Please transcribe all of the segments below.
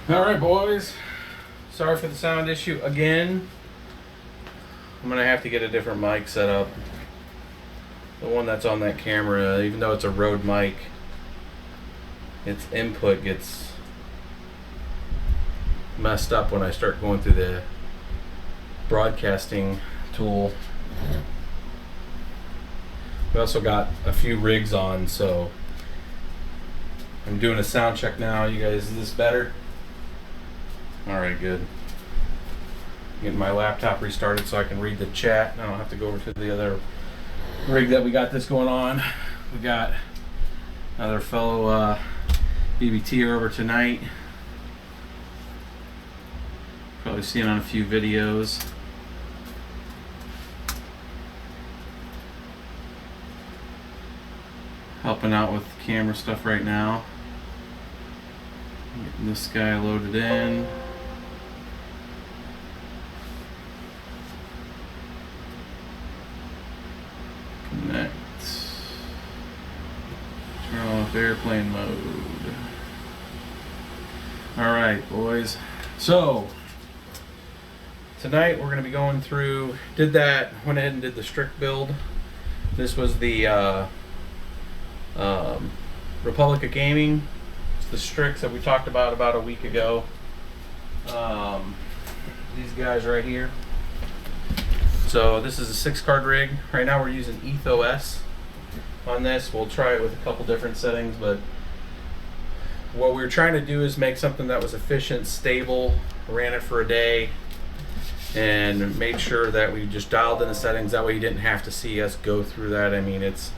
Alright boys, sorry for the sound issue again. I'm gonna have to get a different mic set up. The one that's on that camera, even though it's a Rode mic, its input gets messed up when I start going through the broadcasting tool. We also got a few rigs on, so I'm doing a sound check now. You guys, is this better? Alright, good. Getting my laptop restarted so I can read the chat. I don't have to go over to the other rig that we got this going on. We got another fellow BBT over tonight. Probably seen on a few videos. Helping out with camera stuff right now. Getting this guy loaded in. Connect. Turn off airplane mode. Alright, boys. So, tonight we're going to be going through, went ahead and did the Strix build. This was the Republic of Gaming. It's the Strix that we talked about a week ago. These guys right here. So this is a 6-card rig. Right now we're using EthOS on this. We'll try it with a couple different settings, but what we were trying to do is make something that was efficient, stable, ran it for a day, and made sure that we just dialed in the settings. That way you didn't have to see us go through that. I mean, it's,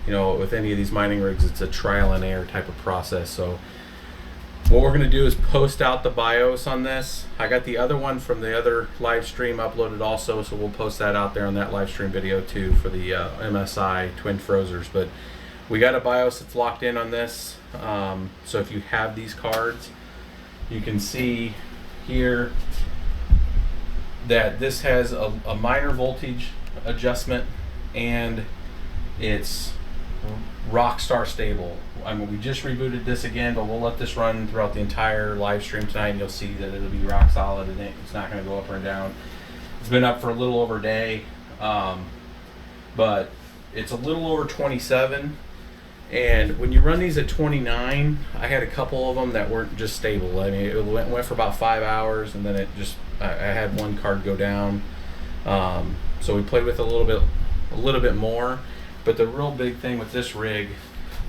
you know, with any of these mining rigs, it's a trial and error type of process. So what we're going to do is post out the BIOS on this. I got the other one from the other live stream uploaded also, so we'll post that out there on that live stream video too for the MSI Twin Frozers. But we got a BIOS that's locked in on this. So if you have these cards, you can see here that this has a minor voltage adjustment, and it's rockstar stable. I mean, we just rebooted this again, but we'll let this run throughout the entire live stream tonight, and you'll see that it'll be rock solid and it's not going to go up or down. It's been up for a little over a day, but it's a little over 27. And when you run these at 29, I had a couple of them that weren't just stable. I mean, it went for about 5 hours, and then it just, I had one card go down. So we played with a little bit more. But the real big thing with this rig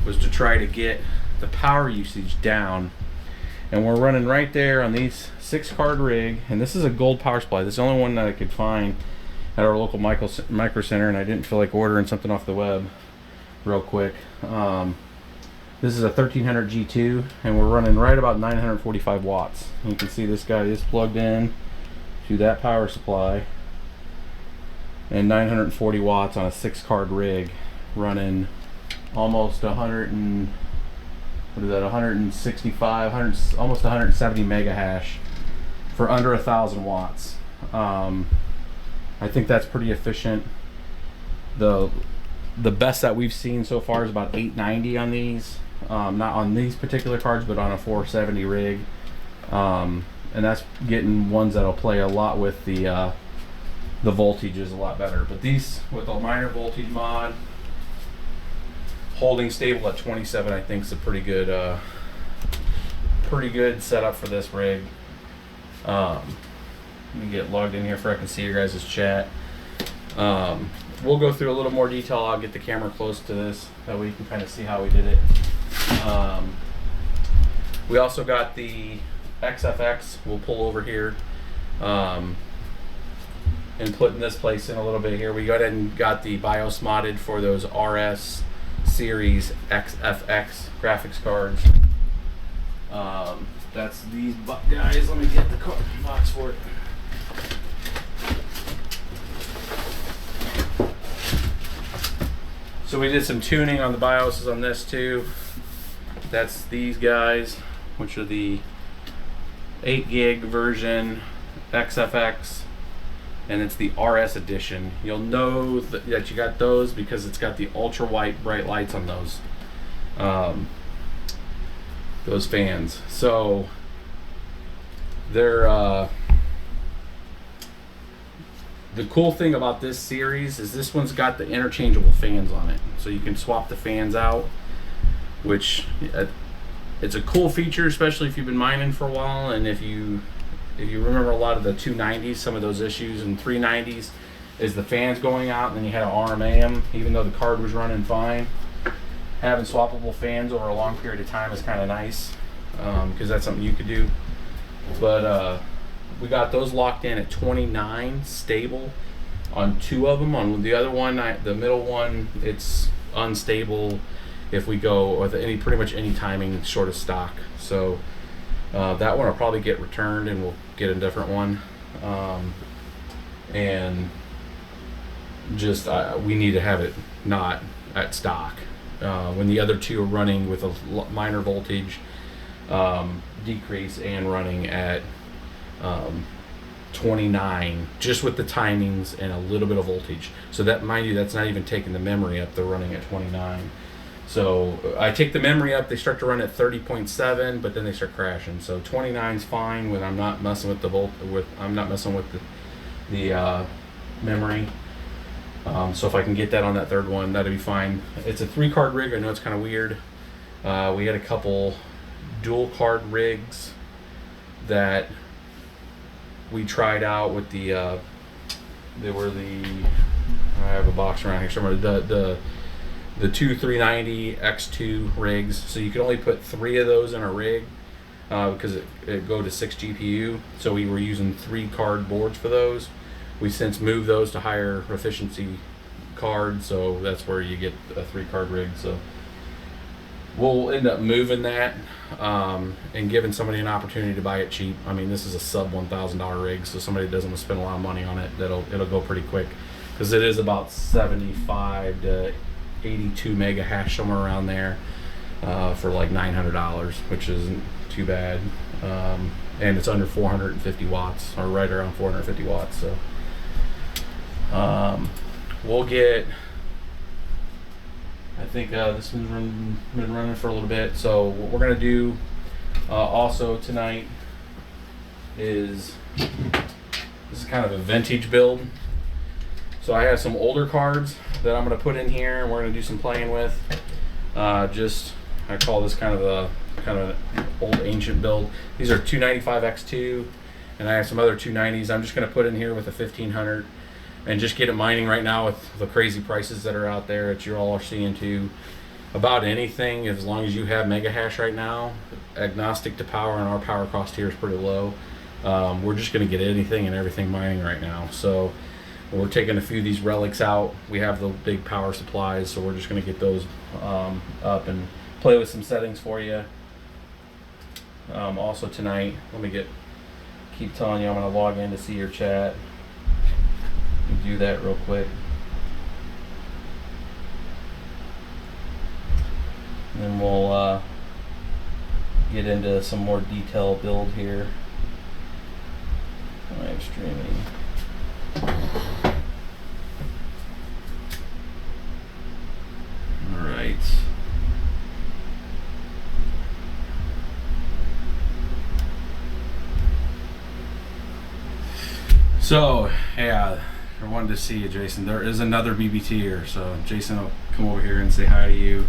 was to try to get the power usage down. And we're running right there on these 6-card rig, and this is a gold power supply. This is the only one that I could find at our local micro center, and I didn't feel like ordering something off the web real quick. This is a 1300 G2, and we're running right about 945 watts. And you can see this guy is plugged in to that power supply, and 940 watts on a 6-card rig, running almost 165, almost 170 mega hash for under 1,000 watts. I think that's pretty efficient. The best that we've seen so far is about 890 on these, not on these particular cards, but on a 470 rig, and that's getting ones that'll play a lot with the voltage is a lot better. But these with a minor voltage mod, holding stable at 27, I think is a pretty good setup for this rig. Let me get logged in here so I can see your guys' chat. We'll go through a little more detail. I'll get the camera close to this, that way you can kind of see how we did it. We also got the XFX. We'll pull over here and putting this place in a little bit here. We got and got the BIOS modded for those RS series XFX graphics cards. That's these guys. Let me get the box for it. So we did some tuning on the BIOSes on this too. That's these guys, which are the 8 gig version XFX, and it's the RS edition. You'll know that you got those because it's got the ultra white bright lights on those fans. So they're the cool thing about this series is this one's got the interchangeable fans on it, so you can swap the fans out, which it's a cool feature, especially if you've been mining for a while, and if you remember a lot of the 290s, some of those issues, and 390s is the fans going out, and then you had an RMAM, even though the card was running fine. Having swappable fans over a long period of time is kind of nice, because that's something you could do. But we got those locked in at 29 stable on 2 of them. On the other one, the middle one, it's unstable if we go with pretty much any timing short of stock. So that one will probably get returned, and we'll get a different one. And just we need to have it not at stock. When the other 2 are running with a minor voltage decrease and running at 29, just with the timings and a little bit of voltage. So that, mind you, that's not even taking the memory up. They're running at 29. So I take the memory up, they start to run at 30.7, but then they start crashing. So 29 is fine when I'm not messing with the memory. So if I can get that on that third one, that'd be fine. It's a 3-card rig. I know it's kind of weird. We had a couple dual card rigs that we tried out with the I have a box around here somewhere, the 2 390 X2 rigs. So you could only put 3 of those in a rig because it go to 6 GPU. So we were using 3-card boards for those. We since moved those to higher efficiency cards, so that's where you get a 3-card rig. So we'll end up moving that and giving somebody an opportunity to buy it cheap. I mean, this is a sub $1,000 rig, so somebody doesn't want to spend a lot of money on it, it'll go pretty quick, because it is about 75 to 82 mega hash, somewhere around there, for like $900, which isn't too bad. And it's under 450 watts, or right around 450 watts. So we'll get, I think this one's been running for a little bit. So what we're gonna do also tonight is, this is kind of a vintage build. So I have some older cards that I'm gonna put in here, and we're gonna do some playing with. I call this kind of an old ancient build. These are 295 X2, and I have some other 290s. I'm just gonna put in here with a 1500 and just get it mining right now with the crazy prices that are out there that you all are seeing too. About anything, as long as you have mega hash right now, agnostic to power, and our power cost here is pretty low. We're just gonna get anything and everything mining right now. So we're taking a few of these relics out. We have the big power supplies, so we're just gonna get those up and play with some settings for you. Also tonight, let me keep telling you I'm gonna log in to see your chat. Do that real quick. And then we'll get into some more detailed build here. Live streaming. All right. So, yeah, I wanted to see you, Jason. There is another BBT here, so Jason will come over here and say hi to you.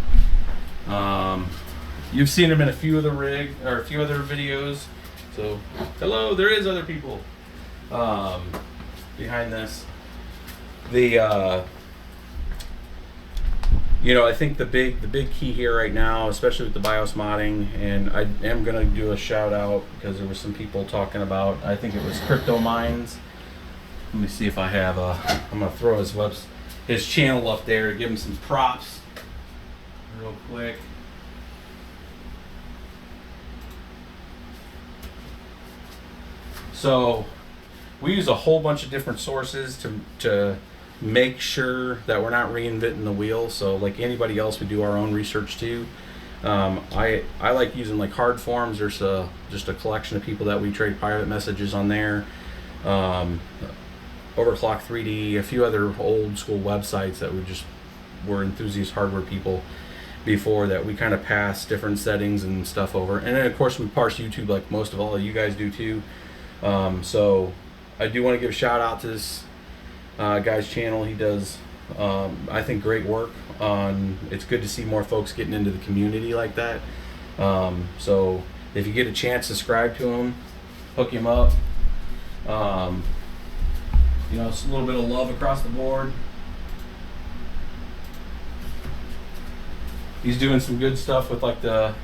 You've seen him in a few other videos. So, hello, there is other people behind this. I think the big key here right now, especially with the BIOS modding, and I am gonna do a shout out because there were some people talking about, I think it was Crypto Mines. Let me see if I have I'm gonna throw his channel up there to give him some props real quick. So we use a whole bunch of different sources to make sure that we're not reinventing the wheel. So like anybody else, we do our own research too. I like using like hard forms. There's just a collection of people that we trade private messages on there. Overclock 3D, a few other old school websites that were enthusiast hardware people before, that we kind of pass different settings and stuff over. And then of course we parse YouTube like most of all of you guys do too. So I do want to give a shout out to this guy's channel. He does, I think, great work on. It's good to see more folks getting into the community like that. So if you get a chance, subscribe to him, hook him up. You know, it's a little bit of love across the board. He's doing some good stuff with like the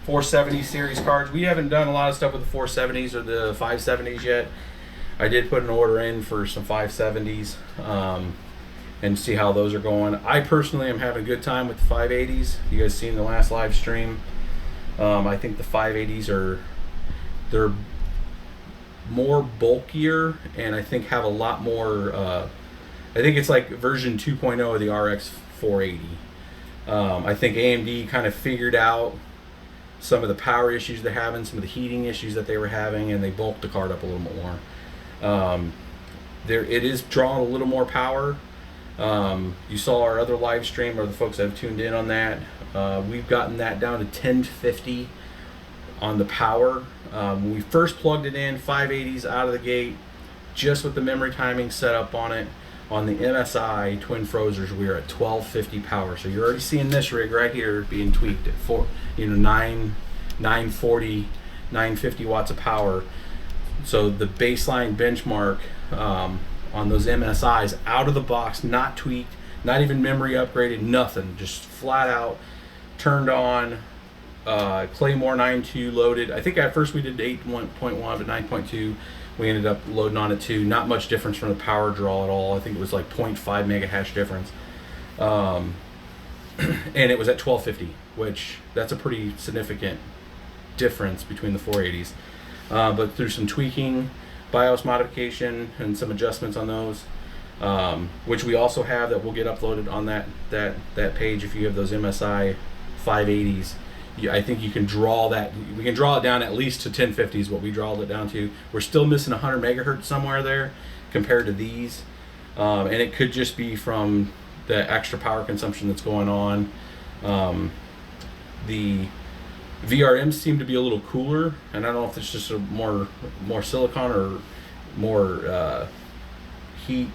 470 series cards. We haven't done a lot of stuff with the 470s or the 570s yet. I did put an order in for some 570s and see how those are going. I personally am having a good time with the 580s. You guys seen the last live stream. I think the 580s they're more bulkier, and I think have a lot more. I think it's like version 2.0 of the RX480. I think AMD kind of figured out some of the power issues they're having, some of the heating issues that they were having, and they bulked the card up a little bit more. It is drawing a little more power. You saw our other live stream, or the folks that have tuned in on that. We've gotten that down to 1050 on the power. When we first plugged it in, 580s out of the gate, just with the memory timing set up on it. On the MSI Twin Frozers, we are at 1250 power. So you're already seeing this rig right here being tweaked at 940, 950 watts of power. So the baseline benchmark on those MSIs out of the box, not tweaked, not even memory upgraded, nothing, just flat out turned on. Claymore 9.2 loaded. I think at first we did 8.1 to 9.2. We ended up loading on it too. Not much difference from the power draw at all. I think it was like 0.5 mega hash difference. And it was at 1250, which that's a pretty significant difference between the 480s. But through some tweaking, BIOS modification, and some adjustments on those, which we also have that will get uploaded on that page if you have those MSI 580s. I think you can draw that. We can draw it down at least to 1050 is what we drawed it down to. We're still missing 100 megahertz somewhere there compared to these, and it could just be from the extra power consumption that's going on. The VRMs seem to be a little cooler, and I don't know if it's just a more silicon or more heat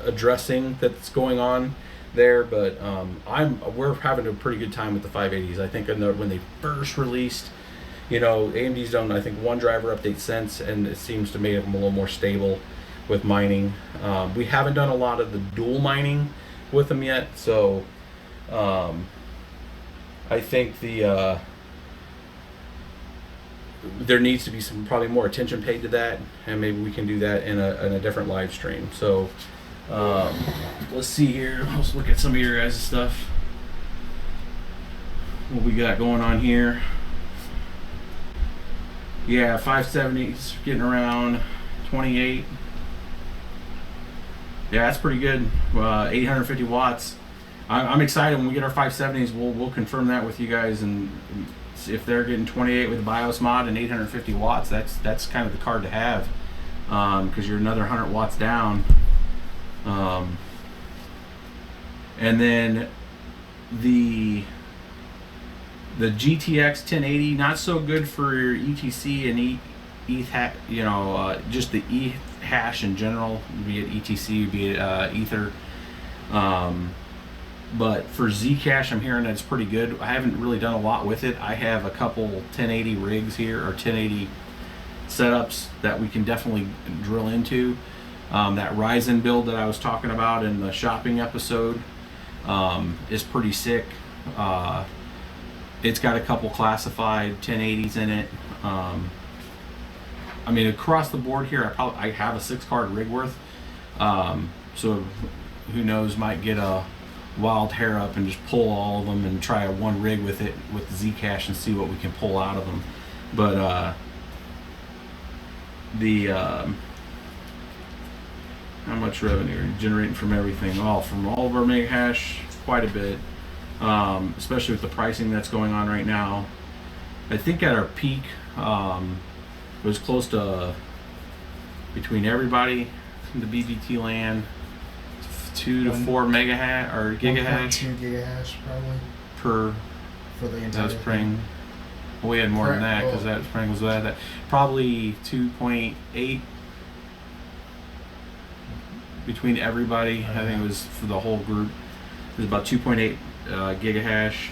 addressing that's going on there, but we're having a pretty good time with the 580s. I think when they first released, AMD's done, I think, one driver update since, and it seems to make them a little more stable with mining. We haven't done a lot of the dual mining with them yet, so I think there needs to be some probably more attention paid to that, and maybe we can do that in a different live stream. So let's see here. Let's look at some of your guys' stuff. What we got going on here. Yeah, 570s getting around 28. Yeah, that's pretty good. 850 watts. I'm excited when we get our 570s. We'll confirm that with you guys, and if they're getting 28 with the BIOS mod and 850 watts, that's kind of the card to have, because you're another 100 watts down. And then the GTX 1080, not so good for your ETC and just the ETH hash in general, be it ETC, be it Ether. But for Zcash, I'm hearing that it's pretty good. I haven't really done a lot with it. I have a couple 1080 rigs here, or 1080 setups that we can definitely drill into. That Ryzen build that I was talking about in the shopping episode is pretty sick. It's got a couple classified 1080s in it. I mean, across the board here, I have a 6-card rig worth. So who knows, might get a wild hair up and just pull all of them and try one rig with it with Zcash and see what we can pull out of them. But how much revenue are you generating from everything? From all of our mega hash, quite a bit. Especially with the pricing that's going on right now. I think at our peak, it was close to, between everybody in the BBT land, 2 to 4 mega hash or gigahash. 2 gigahash probably for the entire spring. Well, we had more than that because that spring was that. Probably 2.8 between everybody. I think it was for the whole group. It was about 2.8 gigahash.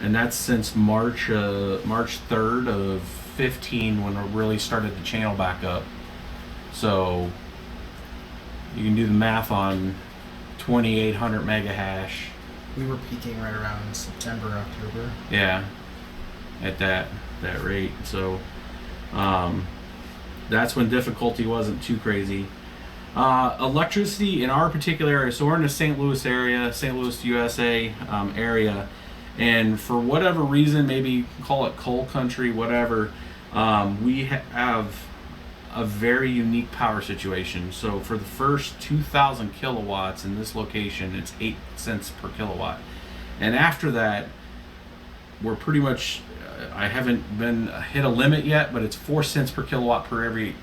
And that's since March 3rd of 15 when it really started to channel back up. So you can do the math on 2,800 megahash. We were peaking right around September, October. Yeah, at that rate. So that's when difficulty wasn't too crazy. Electricity in our particular area, so we're in the St. Louis area, St. Louis, USA area, and for whatever reason, maybe call it coal country, whatever, we have a very unique power situation. So for the first 2,000 kilowatts in this location, it's 8 cents per kilowatt. And after that, we're pretty much, I haven't been hit a limit yet, but it's 4 cents per kilowatt per every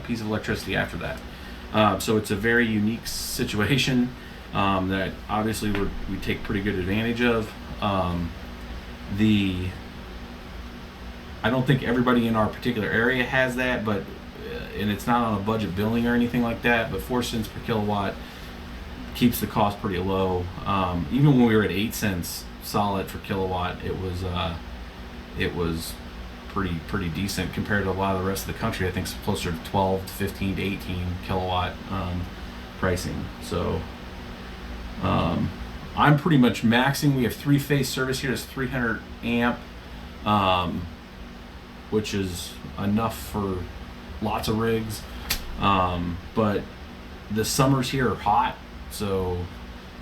piece of electricity after that. So it's a very unique situation that obviously we take pretty good advantage of. I don't think everybody in our particular area has that, but and it's not on a budget billing or anything like that, but 4 cents per kilowatt keeps the cost pretty low. Even when we were at 8 cents solid for kilowatt, it was pretty decent compared to a lot of the rest of the country. I think it's closer to 12 to 15 to 18 kilowatt pricing. So I'm pretty much maxing. We have 3-phase service here. It's 300 amp, which is enough for lots of rigs, but the summers here are hot, so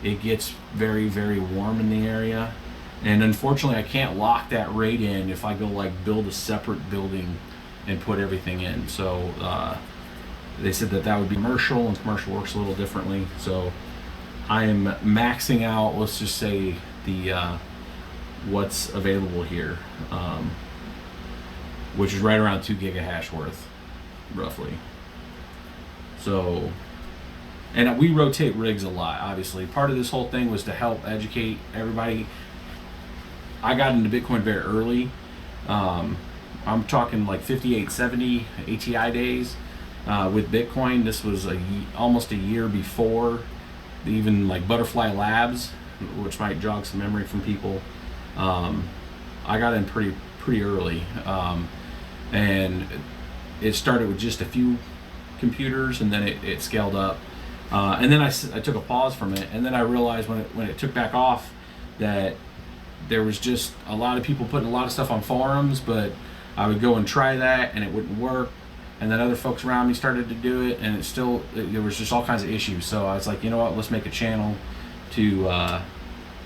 it gets very, very warm in the area, and unfortunately I can't lock that rate in if I go like build a separate building and put everything in. So they said that would be commercial, and commercial works a little differently. So I am maxing out, let's just say, the what's available here, which is right around 2 gigahash worth roughly. So, and we rotate rigs a lot, obviously. Part of this whole thing was to help educate everybody. I got into Bitcoin very early. I'm talking like 58, 70 ATI days with Bitcoin. This was almost a year before even like Butterfly Labs, which might jog some memory from people. I got in pretty early, and it started with just a few computers, and then it scaled up, and then I took a pause from it, and then I realized when it took back off that there was just a lot of people putting a lot of stuff on forums, but I would go and try that and it wouldn't work, and then other folks around me started to do it, and there was just all kinds of issues. So I was like, you know what, let's make a channel to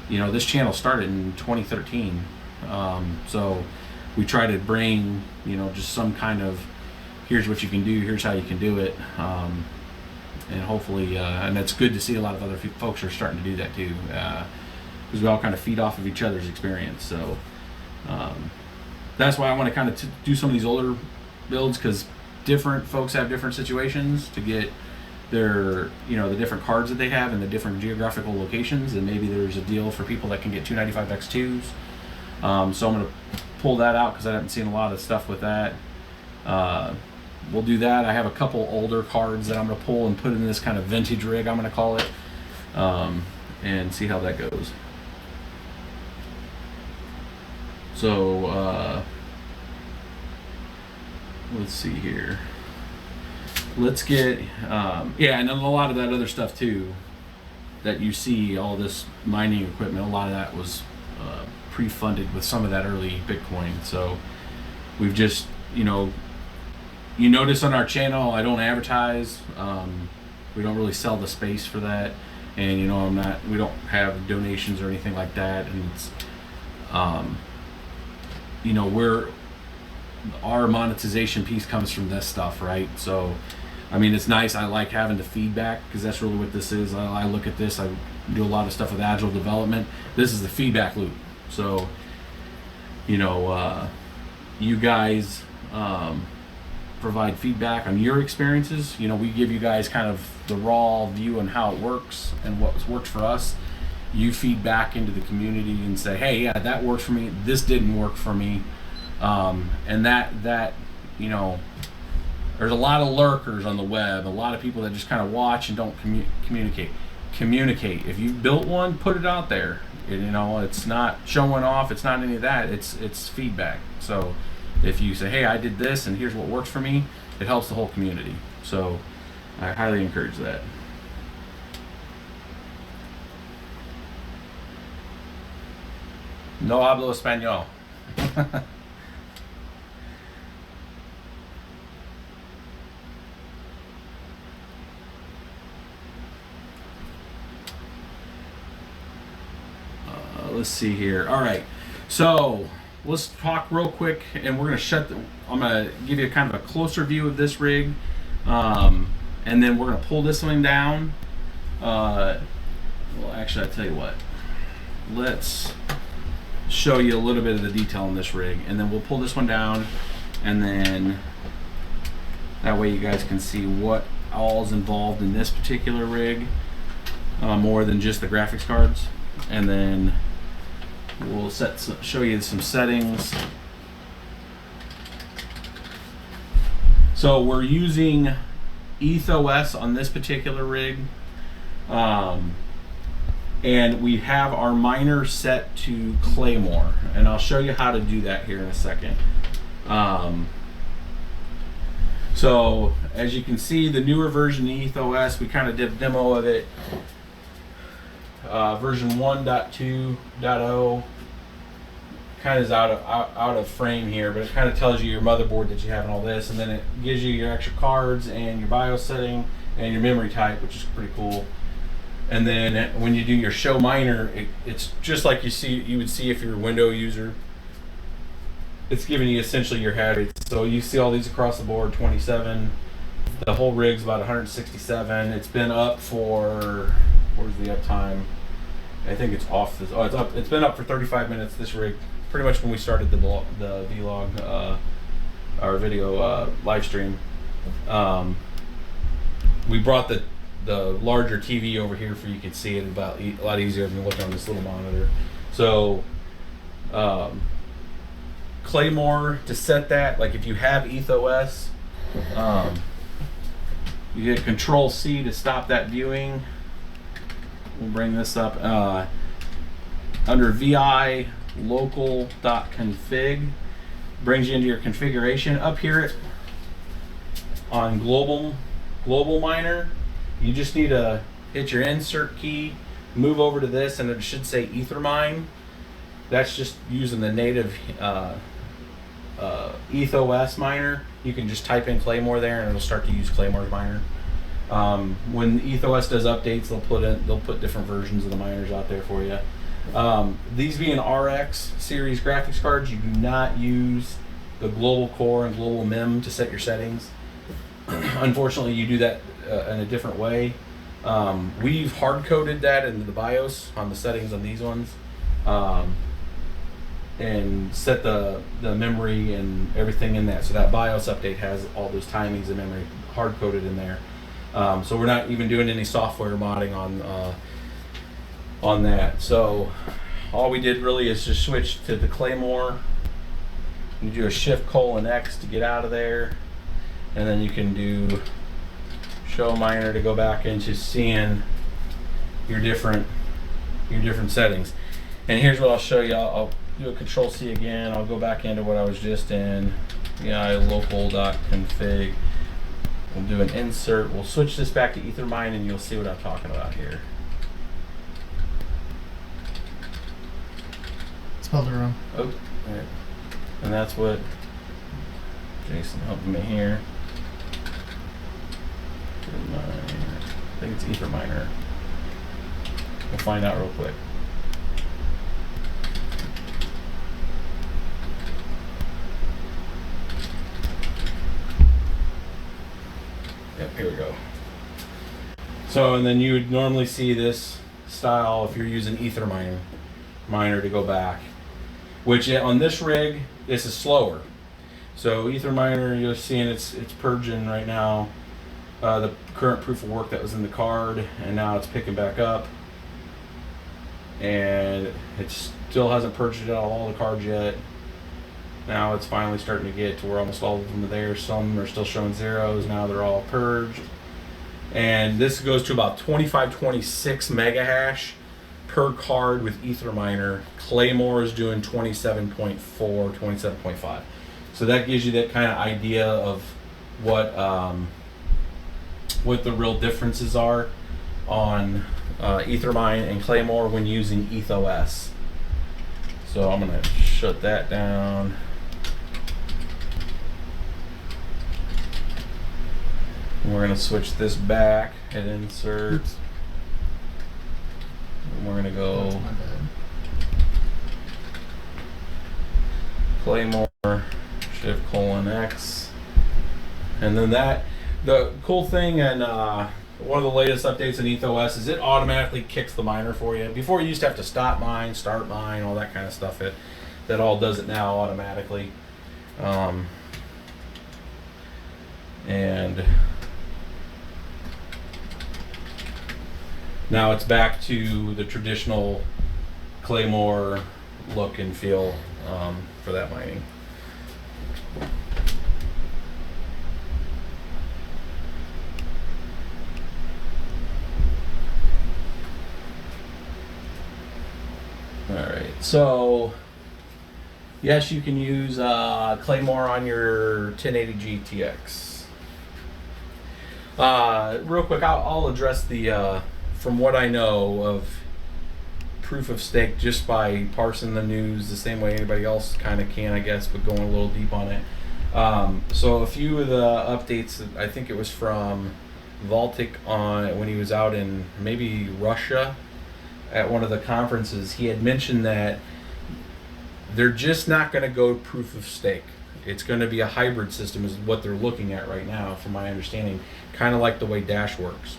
this channel started in 2013, so we try to bring just some kind of, here's what you can do, here's how you can do it, and hopefully, and it's good to see a lot of other folks are starting to do that too, because we all kind of feed off of each other's experience. So that's why I want to kind of do some of these older builds, because different folks have different situations to get their, the different cards that they have in the different geographical locations, and maybe there's a deal for people that can get 295 X2s. So I'm going to pull that out because I haven't seen a lot of stuff with that. We'll do that. I have a couple older cards that I'm going to pull and put in this kind of vintage rig, I'm going to call it, and see how that goes. So let's see here. Let's get and then a lot of that other stuff too that you see, all this mining equipment, a lot of that was pre-funded with some of that early Bitcoin. So we've just, you notice on our channel, I don't advertise. We don't really sell the space for that, and we don't have donations or anything like that. And it's, our monetization piece comes from this stuff, right? So, I mean, it's nice. I like having the feedback, because that's really what this is. I look at this. I do a lot of stuff with agile development. This is the feedback loop. So, you guys provide feedback on your experiences. We give you guys kind of the raw view on how it works and what's worked for us, you feed back into the community and say, hey, yeah, that works for me, this didn't work for me. And that you know, there's a lot of lurkers on the web, a lot of people that just kind of watch and don't communicate. If you built one, put it out there. You know, it's not showing off, it's not any of that, it's feedback. So if you say, hey, I did this and here's what works for me, it helps the whole community. So I highly encourage that. No hablo español. Let's see here. All right, so let's talk real quick, and we're gonna I'm gonna give you kind of a closer view of this rig, and then we're gonna pull this one down. Well, actually, I'll tell you what. Let's show you a little bit of the detail on this rig, and then we'll pull this one down, and then that way you guys can see what all is involved in this particular rig, more than just the graphics cards, and then we'll show you some settings. So we're using EthOS on this particular rig, and we have our miner set to Claymore, and I'll show you how to do that here in a second. So as you can see, the newer version of EthOS, we kind of did a demo of it. Version 1.2.0 kind of is out of frame here, but it kind of tells you your motherboard that you have and all this, and then it gives you your extra cards and your BIOS setting and your memory type, which is pretty cool. And then when you do your show miner, it's just like you would see if you're a Windows user. It's giving you essentially your hash rate. So you see all these across the board, 27. The whole rig's about 167. It's been up for, where's the uptime? I think it's off this. Oh, it's up. It's been up for 35 minutes. This rig, pretty much when we started the vlog, our video live stream. We brought the larger TV over here for you can see it a lot easier than looking on this little monitor. So Claymore, to set that, like if you have EthOS, you hit Control C to stop that viewing. We'll bring this up under VI local.config, brings you into your configuration. Up here on global miner, you just need to hit your insert key, move over to this, and it should say Ethermine. That's just using the native EthOS miner. You can just type in Claymore there, and it'll start to use Claymore's miner. When EthOS does updates, they'll put different versions of the miners out there for you. These being RX series graphics cards, you do not use the global core and global mem to set your settings. Unfortunately, you do that in a different way. We've hard coded that into the BIOS on the settings on these ones, and set the memory and everything in that. So that BIOS update has all those timings and memory hard coded in there. So we're not even doing any software modding on that. So all we did really is just switch to the Claymore. You do a Shift:X to get out of there, and then you can do show miner to go back into seeing your different settings. And here's what I'll show you. I'll do a Control C again. I'll go back into what I was just in. local.config. We'll do an insert. We'll switch this back to Ethermine, and you'll see what I'm talking about here. Spelled it wrong. Oh, all right. And that's what Jason helped me here. I think it's Etherminer. We'll find out real quick. Yep, here we go. So, and then you would normally see this style if you're using Etherminer to go back, which on this rig, this is slower. So Etherminer, you're seeing it's purging right now the current proof of work that was in the card, and now it's picking back up. and it still hasn't purged out all the cards yet. Now it's finally starting to get to where almost all of them are there. Some are still showing zeros. Now they're all purged. And this goes to about 25-26 mega hash per card with Etherminer. Claymore is doing 27.4, 27.5. So that gives you that kind of idea of what the real differences are on Ethermine and Claymore when using EthOS. So I'm going to shut that down. We're going to switch this back, hit insert. Oops. And we're going to go That's my bad. Claymore, Shift:*X. And then the cool thing and one of the latest updates in EthOS is it automatically kicks the miner for you. Before you used to have to stop mine, start mine, all that kind of stuff. That all does it now automatically. And now it's back to the traditional Claymore look and feel for that mining. Alright, so yes, you can use Claymore on your 1080 GTX. Real quick, I'll address the from what I know of proof of stake just by parsing the news the same way anybody else kind of can, I guess, but going a little deep on it. So a few of the updates, I think it was from Voltic on when he was out in maybe Russia at one of the conferences, he had mentioned that they're just not going to go proof of stake. It's going to be a hybrid system is what they're looking at right now, from my understanding, kind of like the way Dash works.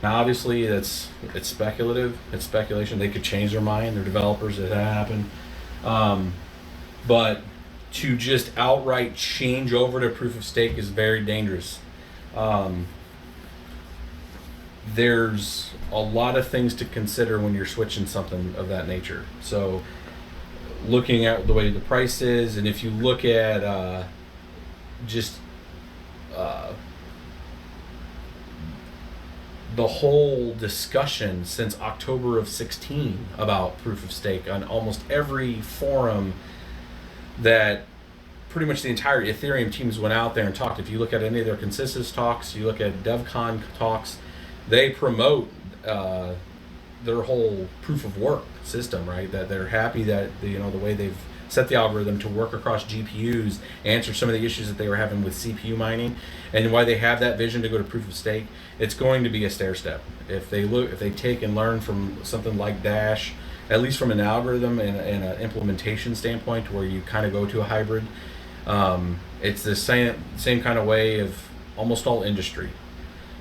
Now, obviously, it's speculative. It's speculation. They could change their mind. They're developers. It happen. But to just outright change over to proof of stake is very dangerous. There's a lot of things to consider when you're switching something of that nature. So, looking at the way the price is, and if you look at the whole discussion since October of 16 about proof of stake on almost every forum that pretty much the entire Ethereum teams went out there and talked. If you look at any of their consensus talks, you look at DevCon talks, they promote their whole proof of work system, right? That they're happy that the way they've set the algorithm to work across GPUs, answer some of the issues that they were having with CPU mining, and why they have that vision to go to proof of stake. It's going to be a stair step. If they take and learn from something like Dash, at least from an algorithm and an implementation standpoint, where you kind of go to a hybrid, it's the same kind of way of almost all industry.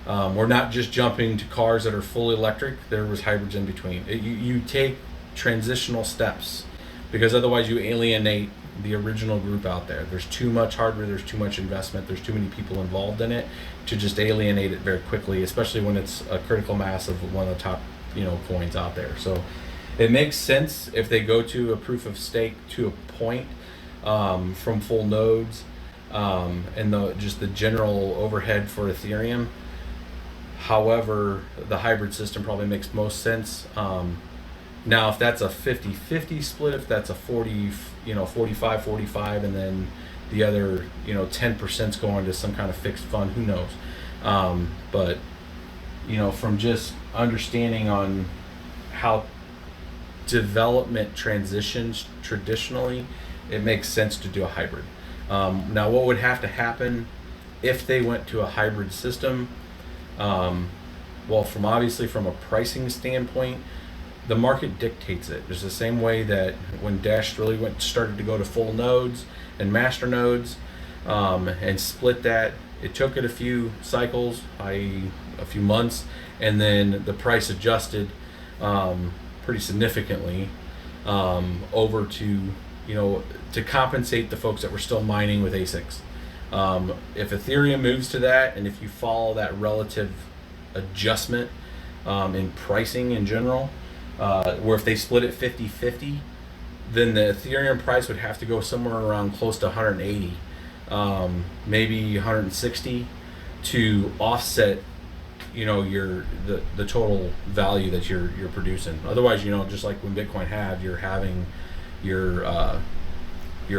We're not just jumping to cars that are fully electric. There was hybrids in between. You take transitional steps, because otherwise you alienate the original group out there. There's too much hardware, there's too much investment, there's too many people involved in it to just alienate it very quickly, especially when it's a critical mass of one of the top coins out there. So it makes sense if they go to a proof of stake to a point from full nodes and just the general overhead for Ethereum. However, the hybrid system probably makes most sense. Now, if that's a 50-50 split, if that's a 45-45, and then the other 10%'s going to some kind of fixed fund, who knows? But from just understanding on how development transitions traditionally, it makes sense to do a hybrid. Now, what would have to happen if they went to a hybrid system? Well, from a pricing standpoint, the market dictates it. It's the same way that when Dash really started to go to full nodes and master nodes and split that, it took it a few cycles, a few months, and then the price adjusted pretty significantly over to to compensate the folks that were still mining with ASICs. If Ethereum moves to that, and if you follow that relative adjustment in pricing in general, where if they split it 50-50, then the Ethereum price would have to go somewhere around close to 180, maybe 160, to offset, you know, the total value that you're producing. Otherwise, you know, just like when Bitcoin halved, you're having your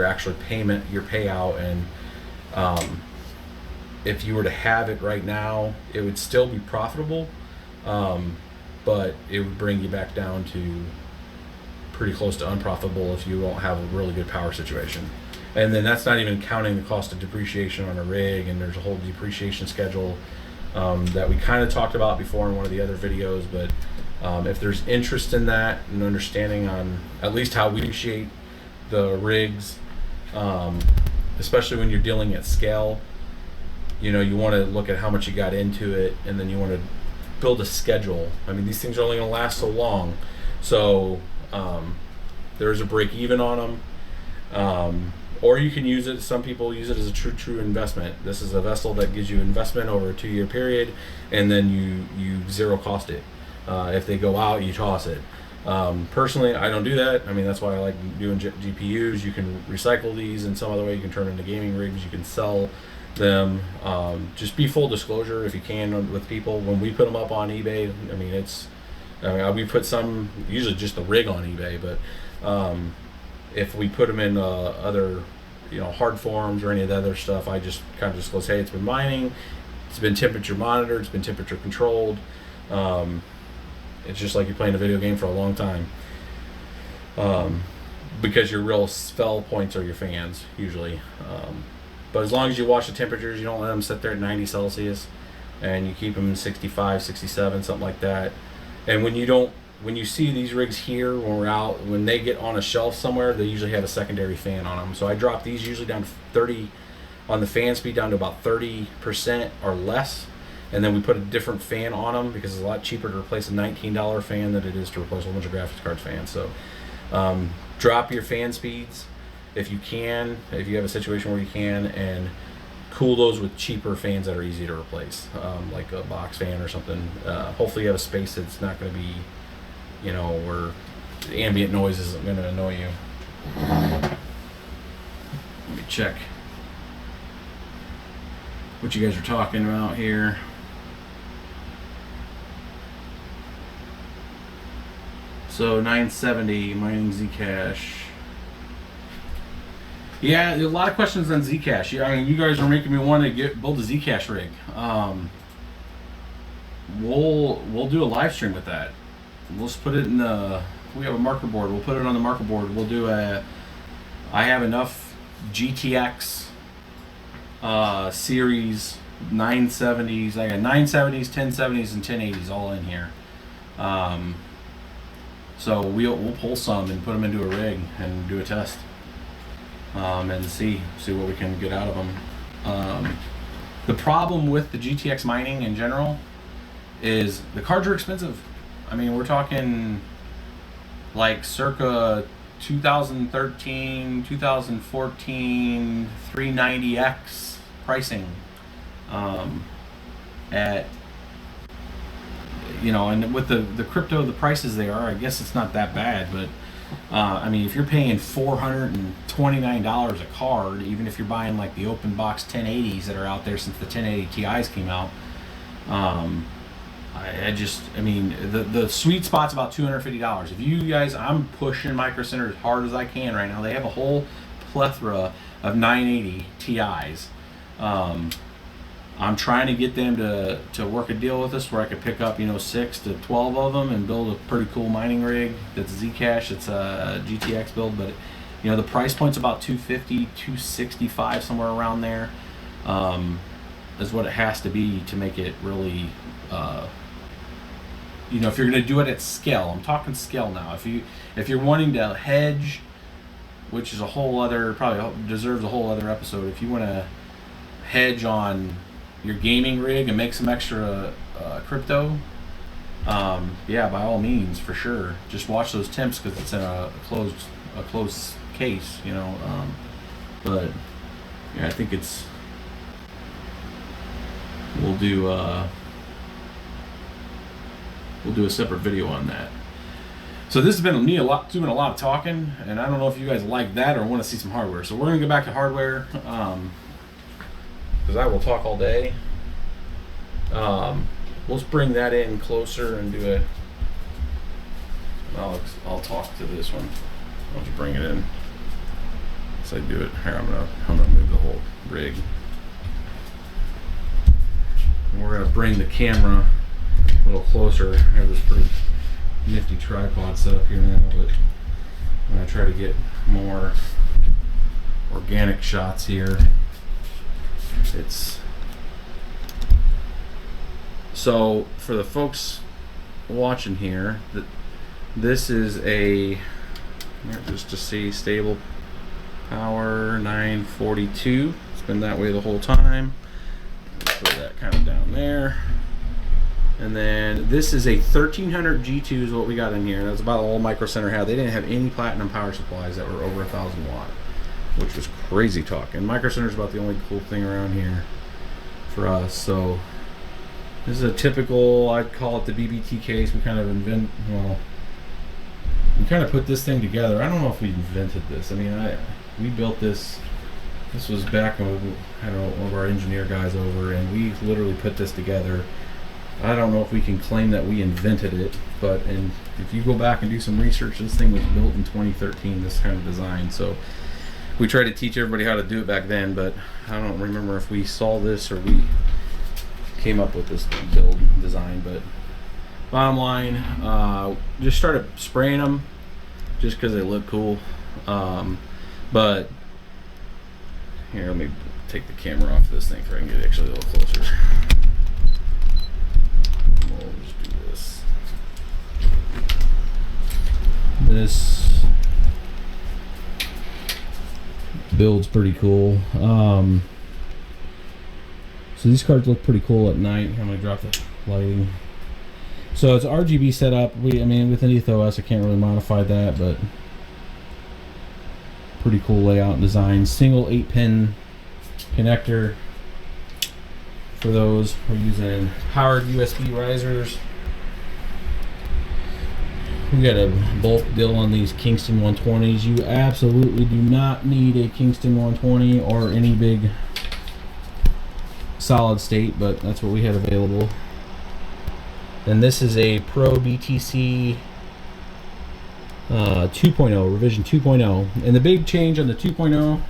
actual payment, your payout, and if you were to have it right now, it would still be profitable, but it would bring you back down to pretty close to unprofitable if you don't have a really good power situation. And then that's not even counting the cost of depreciation on a rig, and there's a whole depreciation schedule that we kind of talked about before in one of the other videos. But if there's interest in that and understanding on at least how we depreciate the rigs, especially when you're dealing at scale, you know, you want to look at how much you got into it, and then you want to build a schedule. I mean, these things are only going to last so long, so there's a break even on them, or you can use it. Some people use it as a true investment. This is a vessel that gives you investment over a 2-year period, and then you zero cost it. If they go out, you toss it. Personally, I don't do that. I mean, that's why I like doing GPUs. You can recycle these in some other way. You can turn them into gaming rigs. You can sell them. Just be full disclosure if you can with people. When we put them up on eBay, I mean, we put some, usually just the rig on eBay, but if we put them in other, you know, hard forms or any of the other stuff, I just kind of disclose, hey, it's been mining, it's been temperature monitored, it's been temperature controlled. It's just like you're playing a video game for a long time, because your real spell points are your fans usually. But as long as you watch the temperatures, you don't let them sit there at 90 Celsius, and you keep them 65, 67, something like that. And when you see these rigs here, when we're out, when they get on a shelf somewhere, they usually have a secondary fan on them. So I drop these usually down to 30, on the fan speed down to about 30% or less. And then we put a different fan on them because it's a lot cheaper to replace a $19 fan than it is to replace a whole bunch of graphics cards fans. So drop your fan speeds if you can, if you have a situation where you can, and cool those with cheaper fans that are easy to replace, like a box fan or something. Hopefully you have a space that's not going to be, you know, where the ambient noise isn't going to annoy you. Let me check what you guys are talking about here. So 970 mining Zcash. Yeah, a lot of questions on Zcash. Yeah, I mean, you guys are making me want to build a Zcash rig. We'll do a live stream with that. We'll just put it in the. We have a marker board. We'll put it on the marker board. We'll do a. I have enough GTX series 970s. I got 970s, 1070s, and 1080s all in here. So we'll pull some and put them into a rig and do a test, and see what we can get out of them. The problem with the GTX mining in general is the cards are expensive. I mean, we're talking like circa 2013, 2014, 390X pricing at, you know, and with the crypto, the prices they are, I guess it's not that bad, but I mean, if you're paying $429 a card, even if you're buying like the open box 1080s that are out there since the 1080 Ti's came out, I mean, the sweet spot's about $250. If you guys, I'm pushing Micro Center as hard as I can right now. They have a whole plethora of 980 Ti's. I'm trying to get them to work a deal with us where I could pick up, you know, 6 to 12 of them and build a pretty cool mining rig that's Zcash. It's a GTX build, but you know, the price point's about $250, $265, somewhere around there. Is what it has to be to make it really, you know, if you're going to do it at scale. I'm talking scale now. If you're wanting to hedge, which is a whole other, probably deserves a whole other episode. If you want to hedge on your gaming rig and make some extra crypto, yeah, by all means, for sure. Just watch those temps because it's in a closed case, you know. But yeah, I think it's. We'll do a separate video on that. So this has been me doing a lot of talking, and I don't know if you guys like that or want to see some hardware. So we're gonna get back to hardware, because I will talk all day. Let's bring that in closer and do it. I'll talk to this one. Why don't you bring it in? So I do it here. I'm gonna move the whole rig. And we're gonna bring the camera a little closer. I have this pretty nifty tripod set up here now, but I'm gonna try to get more organic shots here. So for the folks watching here, this is just to see stable power 942. It's been that way the whole time. Put that kind of down there. And then this is a 1300 G2 is what we got in here. That's about all Micro Center had. They didn't have any platinum power supplies that were over 1,000 watt, which was crazy talk. And Micro Center is about the only cool thing around here for us. So this is a typical, I'd call it the BBT case. We kind of we kind of put this thing together. I don't know if we invented this. I mean, we built this. This was back when we had one of our engineer guys over, and we literally put this together. I don't know if we can claim that we invented it, but if you go back and do some research, this thing was built in 2013, this kind of design. So we tried to teach everybody how to do it back then, but I don't remember if we saw this or we came up with this build design. But bottom line, just started spraying them just because they look cool. But here, let me take the camera off this thing so I can get actually a little closer. We'll just do this. This build's pretty cool. So these cards look pretty cool at night. I'm gonna drop the lighting. So it's RGB setup. I mean, with an EthOS, I can't really modify that, but pretty cool layout and design. Single 8-pin connector for those. We're using powered USB risers. We got a bulk deal on these Kingston 120s. You absolutely do not need a Kingston 120 or any big solid state, but that's what we had available. And this is a Pro BTC 2.0, revision 2.0. And the big change on the 2.0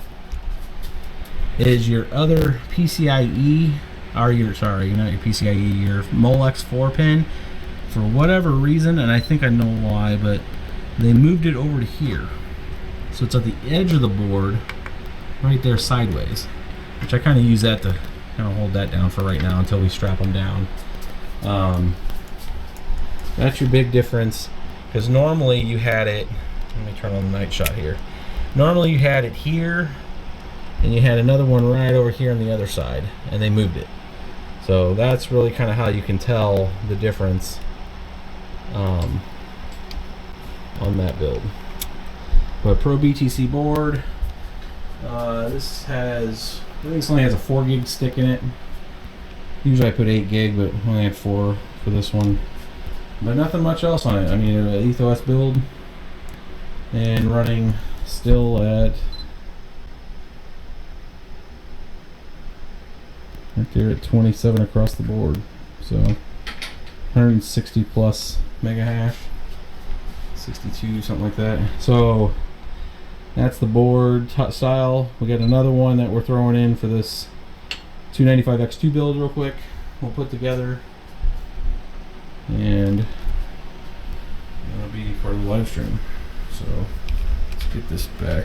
is your other PCIe, or your, sorry, not your PCIe, your Molex 4-pin, for whatever reason, and I think I know why, but they moved it over to here. So it's at the edge of the board, right there sideways, which I kind of use that to kind of hold that down for right now until we strap them down. That's your big difference, because normally you had it, let me turn on the night shot here. Normally you had it here, and you had another one right over here on the other side, and they moved it. So that's really kind of how you can tell the difference on that build. But Pro BTC board, this has, I think this only has a 4 gig stick in it. Usually I put 8 gig, but I only had 4 for this one. But nothing much else on it. I mean, an EthOS build, and running still at right there at 27 across the board. So 160 plus mega hash, 62, something like that. So that's the board style. We got another one that we're throwing in for this 295X2 build real quick. We'll put together, and that'll be part of the live stream. So let's get this back.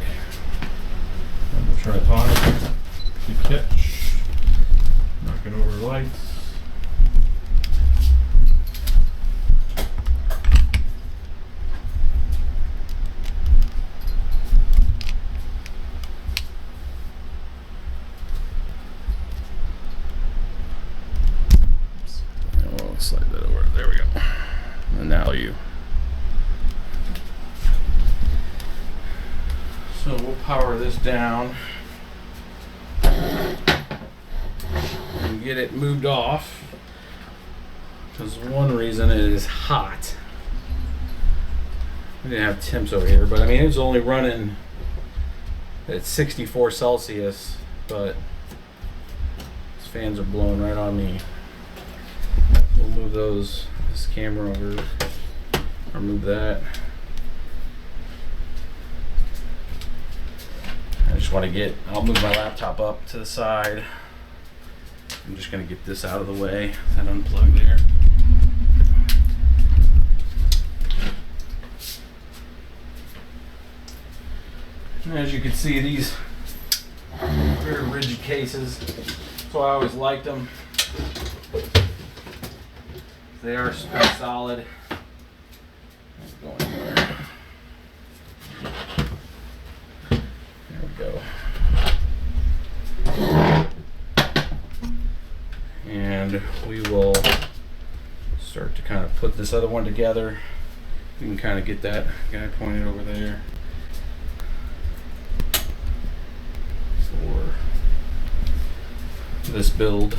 I'm gonna try to talk. Good catch. Knocking over lights. Slide that over. There we go. And now you. So we'll power this down and get it moved off, because one reason it is hot. We didn't have temps over here, but I mean it was only running at 64 Celsius, but these fans are blowing right on me. We'll move this camera over, or move that. I just want to I'll move my laptop up to the side. I'm just going to get this out of the way, that unplug there. And as you can see, these very rigid cases, that's why I always liked them. They are pretty solid. Going anywhere. There we go. And we will start to kind of put this other one together. You can kind of get that guy pointed over there. For this build.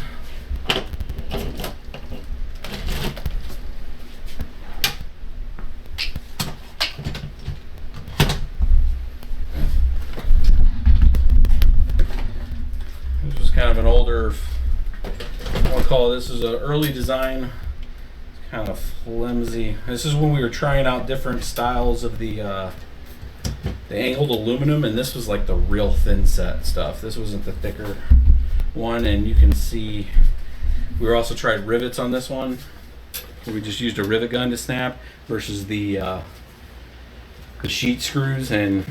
This was kind of an older, I'll call this is an early design. It's kind of flimsy. This is when we were trying out different styles of the angled aluminum, and this was like the real thin set stuff. This wasn't the thicker one, and you can see we also tried rivets on this one. We just used a rivet gun to snap versus the sheet screws, and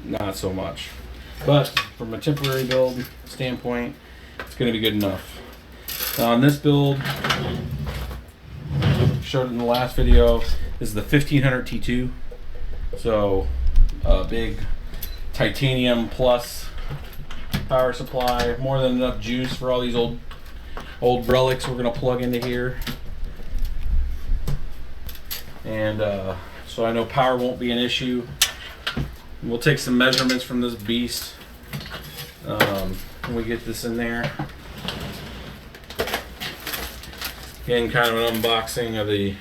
not so much. But from a temporary build standpoint, it's going to be good enough. Now on this build, showed it in the last video, this is the 1500 T2. So a big titanium plus power supply, more than enough juice for all these old relics we're gonna plug into here. And so I know power won't be an issue. We'll take some measurements from this beast when we get this in there. Again, kind of an unboxing of the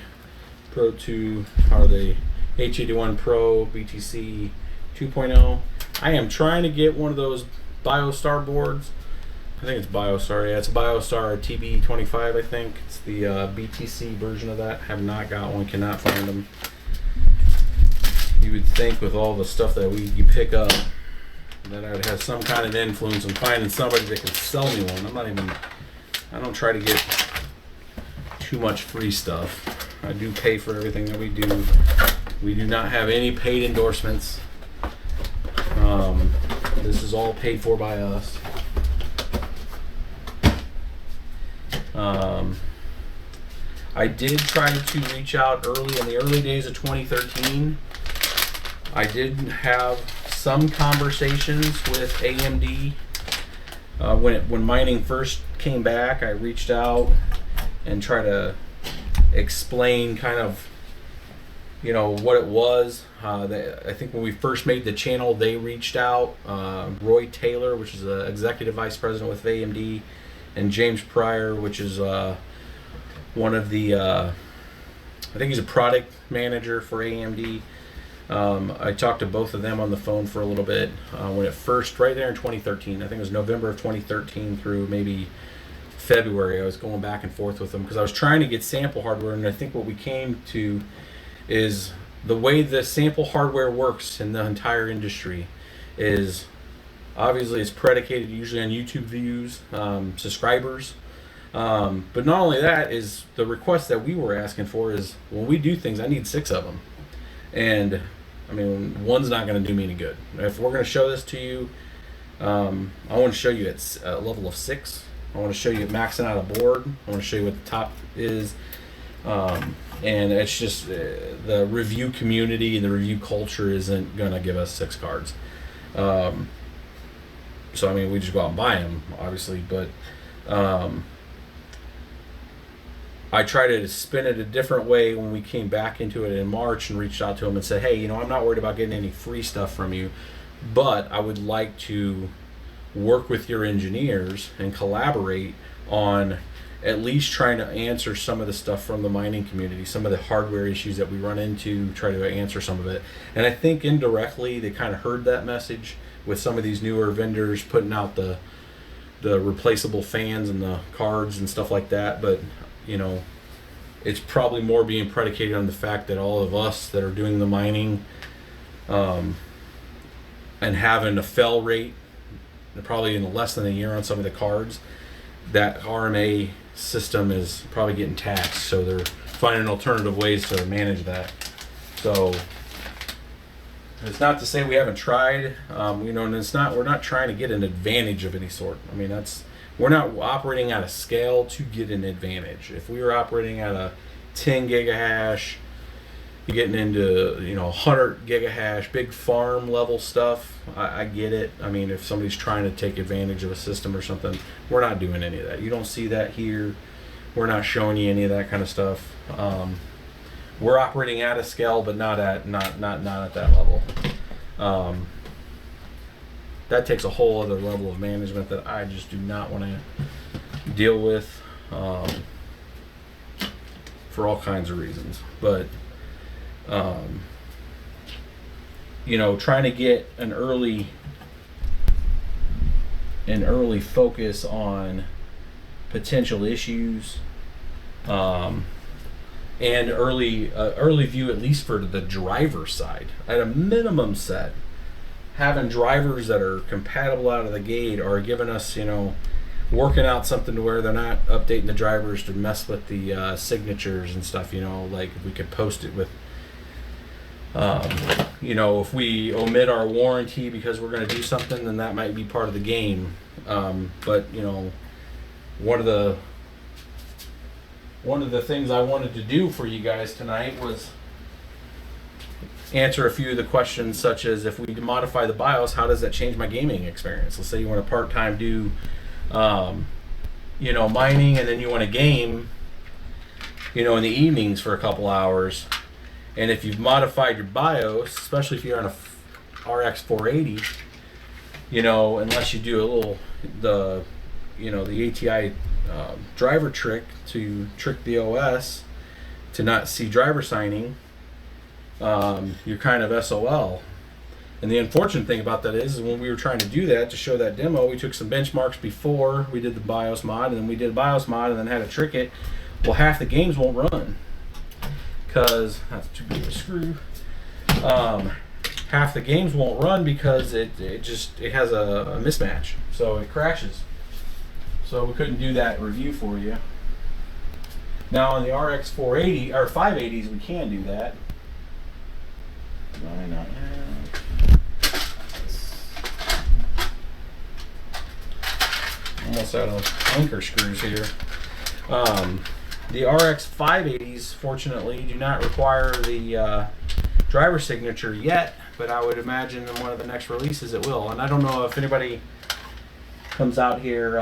Pro 2 or the H81 Pro BTC 2.0. I am trying to get one of those BioStar boards. I think it's BioStar. Yeah, it's BioStar TB25. I think it's the BTC version of that. Have not got one. Cannot find them. You would think with all the stuff that you pick up that I would have some kind of influence in finding somebody that could sell me one. I don't try to get too much free stuff. I do pay for everything that we do. We do not have any paid endorsements. This is all paid for by us. I did try to reach out early in the early days of 2013. I did have some conversations with AMD. When mining first came back, I reached out and tried to explain kind of what it was. I think when we first made the channel, they reached out. Roy Taylor, which is the executive vice president with AMD, and James Pryor, which is one of the, I think he's a product manager for AMD. I talked to both of them on the phone for a little bit when it first, right there in 2013. I think it was November of 2013 through maybe February. I was going back and forth with them because I was trying to get sample hardware, and I think what we came to is the way the sample hardware works in the entire industry is obviously it's predicated usually on YouTube views, subscribers, but not only that is the request that we were asking for is when we do things, I need 6 of them, and I mean one's not going to do me any good. If we're going to show this to you, I want to show you at a level of 6. I want to show you maxing out a board. I want to show you what the top is. And it's just the review community and the review culture isn't going to give us 6 cards. So, I mean, we just go out and buy them, obviously. But I tried to spin it a different way when we came back into it in March and reached out to them and said, hey, I'm not worried about getting any free stuff from you, but I would like to work with your engineers and collaborate on at least trying to answer some of the stuff from the mining community, some of the hardware issues that we run into, try to answer some of it. And I think indirectly they kind of heard that message with some of these newer vendors putting out the replaceable fans and the cards and stuff like that. But, you know, it's probably more being predicated on the fact that all of us that are doing the mining and having a fail rate probably in less than a year on some of the cards, that RMA system is probably getting taxed, so they're finding alternative ways to manage that. So it's not to say we haven't tried, you know, and it's not, we're not trying to get an advantage of any sort. I mean, we're not operating at a scale to get an advantage. If we were operating at a 10 gigahash, you're getting into, you know, 100 gigahash, big farm level stuff, I get it. I mean, if somebody's trying to take advantage of a system or something, we're not doing any of that. You don't see that here. We're not showing you any of that kind of stuff. We're operating at a scale, but not at that level. That takes a whole other level of management that I just do not want to deal with, for all kinds of reasons. But you know, trying to get an early focus on potential issues, and early view, at least for the driver side, at a minimum set, having drivers that are compatible out of the gate are giving us, you know, working out something to where they're not updating the drivers to mess with the signatures and stuff. You know, like if we could post it with, you know, if we omit our warranty because we're going to do something, then that might be part of the game. But you know, one of the things I wanted to do for you guys tonight was answer a few of the questions, such as if we modify the BIOS, how does that change my gaming experience? Let's say you want to part-time do, you know, mining, and then you want to game, you know, in the evenings for a couple hours. And if you've modified your BIOS, especially if you're on a RX480, you know, unless you do a little, the ATI driver trick to trick the OS to not see driver signing, you're kind of SOL. And the unfortunate thing about that is when we were trying to do that, to show that demo, we took some benchmarks before we did the BIOS mod, and then we did a BIOS mod and then had to trick it. Well, half the games won't run because that's too big of a screw. Half the games won't run because it has a mismatch, so it crashes. So we couldn't do that review for you. Now on the RX480 or 580s, we can do that. Why not? Almost out of anchor screws here. The RX 580s, fortunately, do not require the driver signature yet, but I would imagine in one of the next releases it will. And I don't know if anybody comes out here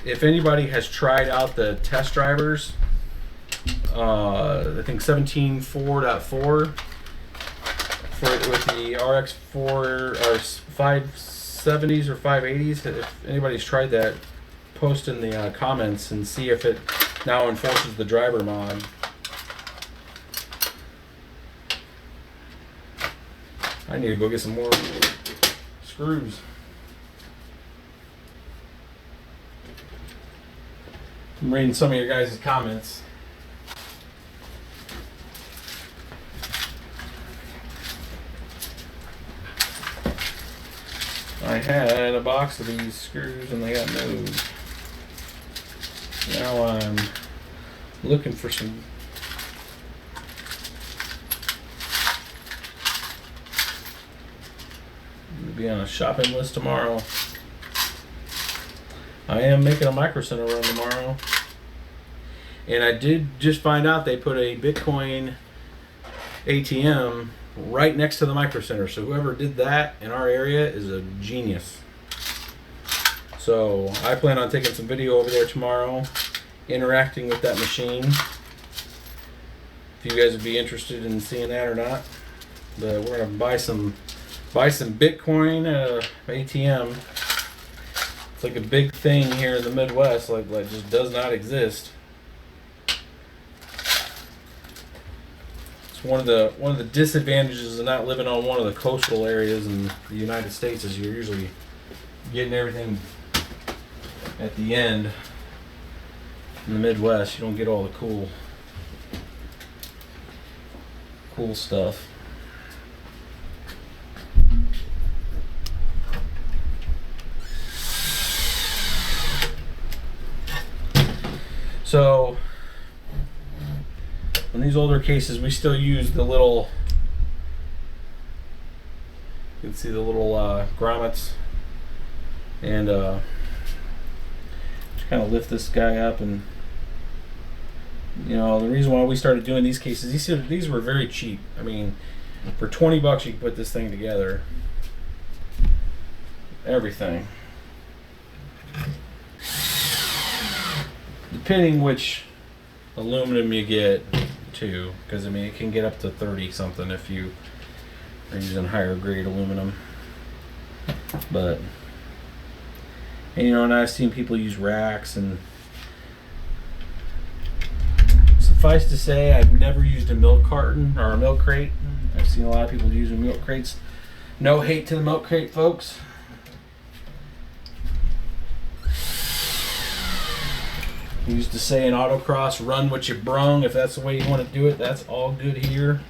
if anybody has tried out the test drivers, I think 17.4.4 with the RX4 or 570s or 580s. If anybody's tried that, post in the comments and see if it now enforces the driver mod. I need to go get some more screws. I'm reading some of your guys' comments. I had a box of these screws and they got moved. Now I'm looking for some. I'll be on a shopping list tomorrow. I am making a Micro Center run tomorrow. And I did just find out they put a Bitcoin ATM right next to the Micro Center. So whoever did that in our area is a genius. So I plan on taking some video over there tomorrow, interacting with that machine. If you guys would be interested in seeing that or not. But we're going to buy some buy some Bitcoin at a ATM. It's like a big thing here in the Midwest, like just does not exist. It's one of the disadvantages of not living on one of the coastal areas in the United States is you're usually getting everything at the end. In the Midwest, you don't get all the cool stuff. So in these older cases, we still use the little, you can see the little grommets, and just kind of lift this guy up. And you know, the reason why we started doing these cases, these were very cheap. I mean, for 20 bucks you can put this thing together, everything, depending which aluminum you get too, because I mean it can get up to 30 something if you are using higher grade aluminum. But and, you know, and I've seen people use racks, and suffice to say, I've never used a milk carton or a milk crate. I've seen a lot of people using milk crates. No hate to the milk crate folks. We used to say in autocross, run what you brung. If that's the way you want to do it, that's all good here.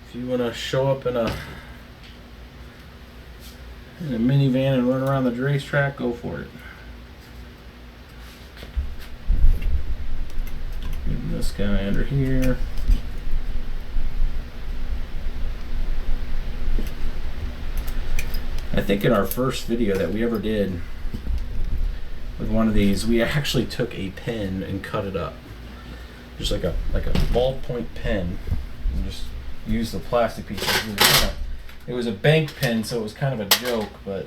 If you want to show up in a minivan and run around the racetrack, go for it. Getting this guy under here. I think in our first video that we ever did with one of these, we actually took a pen and cut it up, just like a ballpoint pen, and just used the plastic pieces. It was a bank pen, so it was kind of a joke, but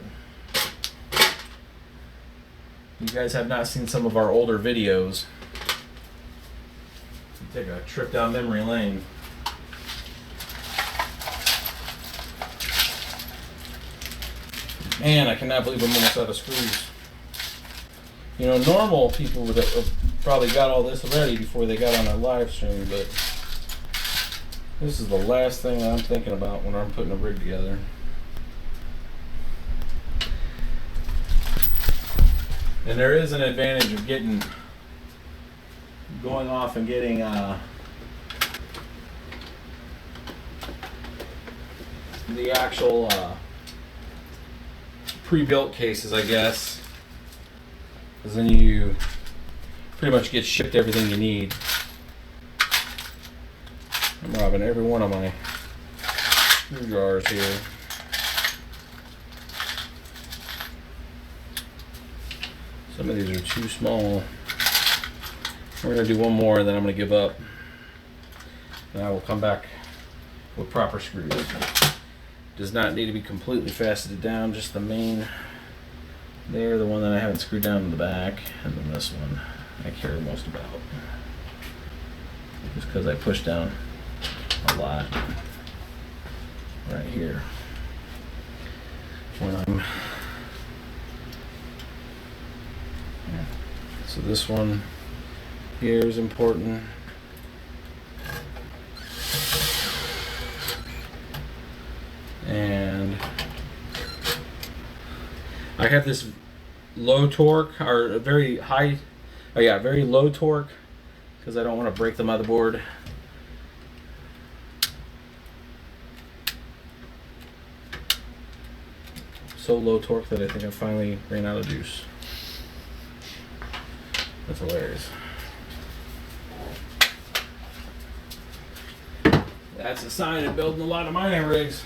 you guys have not seen some of our older videos. Take a trip down memory lane. Man, I cannot believe I'm almost out of screws. You know, normal people would have probably got all this already before they got on a live stream, but this is the last thing that I'm thinking about when I'm putting a rig together. And there is an advantage of going off and getting the actual pre-built cases, I guess, because then you pretty much get shipped everything you need. I'm robbing every one of my screw jars here. Some of these are too small. We're going to do one more and then I'm going to give up. And I will come back with proper screws. Does not need to be completely faceted down, just the main there, the one that I haven't screwed down in the back, and then this one I care most about. Just because I push down a lot right here when I'm. So this one here is important. And I have this low torque, or a very high, very low torque, because I don't want to break the motherboard. So low torque that I think I finally ran out of juice. That's hilarious. That's a sign of building a lot of mining rigs.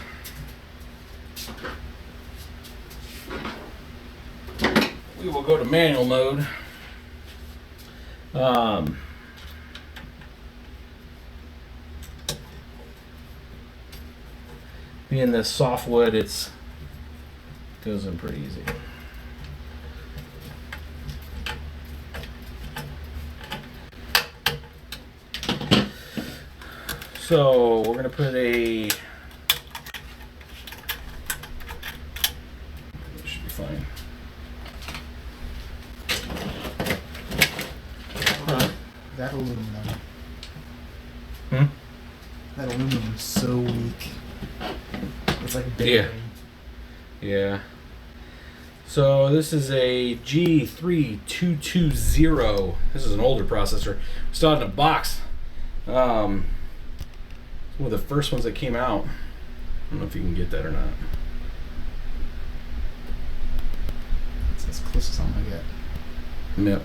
We will go to manual mode. Being this softwood, it goes in pretty easy. So we're going to put a That aluminum. Hmm? That aluminum is so weak. It's like Yeah. baking. Yeah. So this is a G3220. This is an older processor. Still in a box. One of the first ones that came out. I don't know if you can get that or not. It's as close as I'm gonna get. Yep.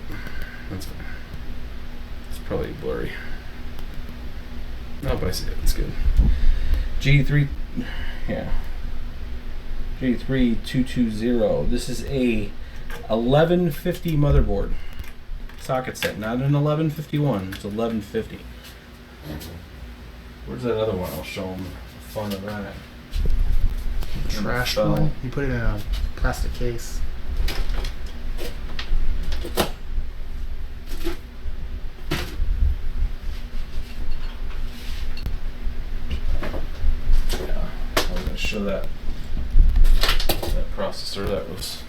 That's fine. It's probably blurry. Nope, I see it. It's good. G3. Yeah. G3220. This is a 1150 motherboard socket set, not an 1151. It's 1150. Where's that other one? I'll show them the fun of that. Trash one. You put it in a plastic case. Yeah, I was gonna show that processor. That was.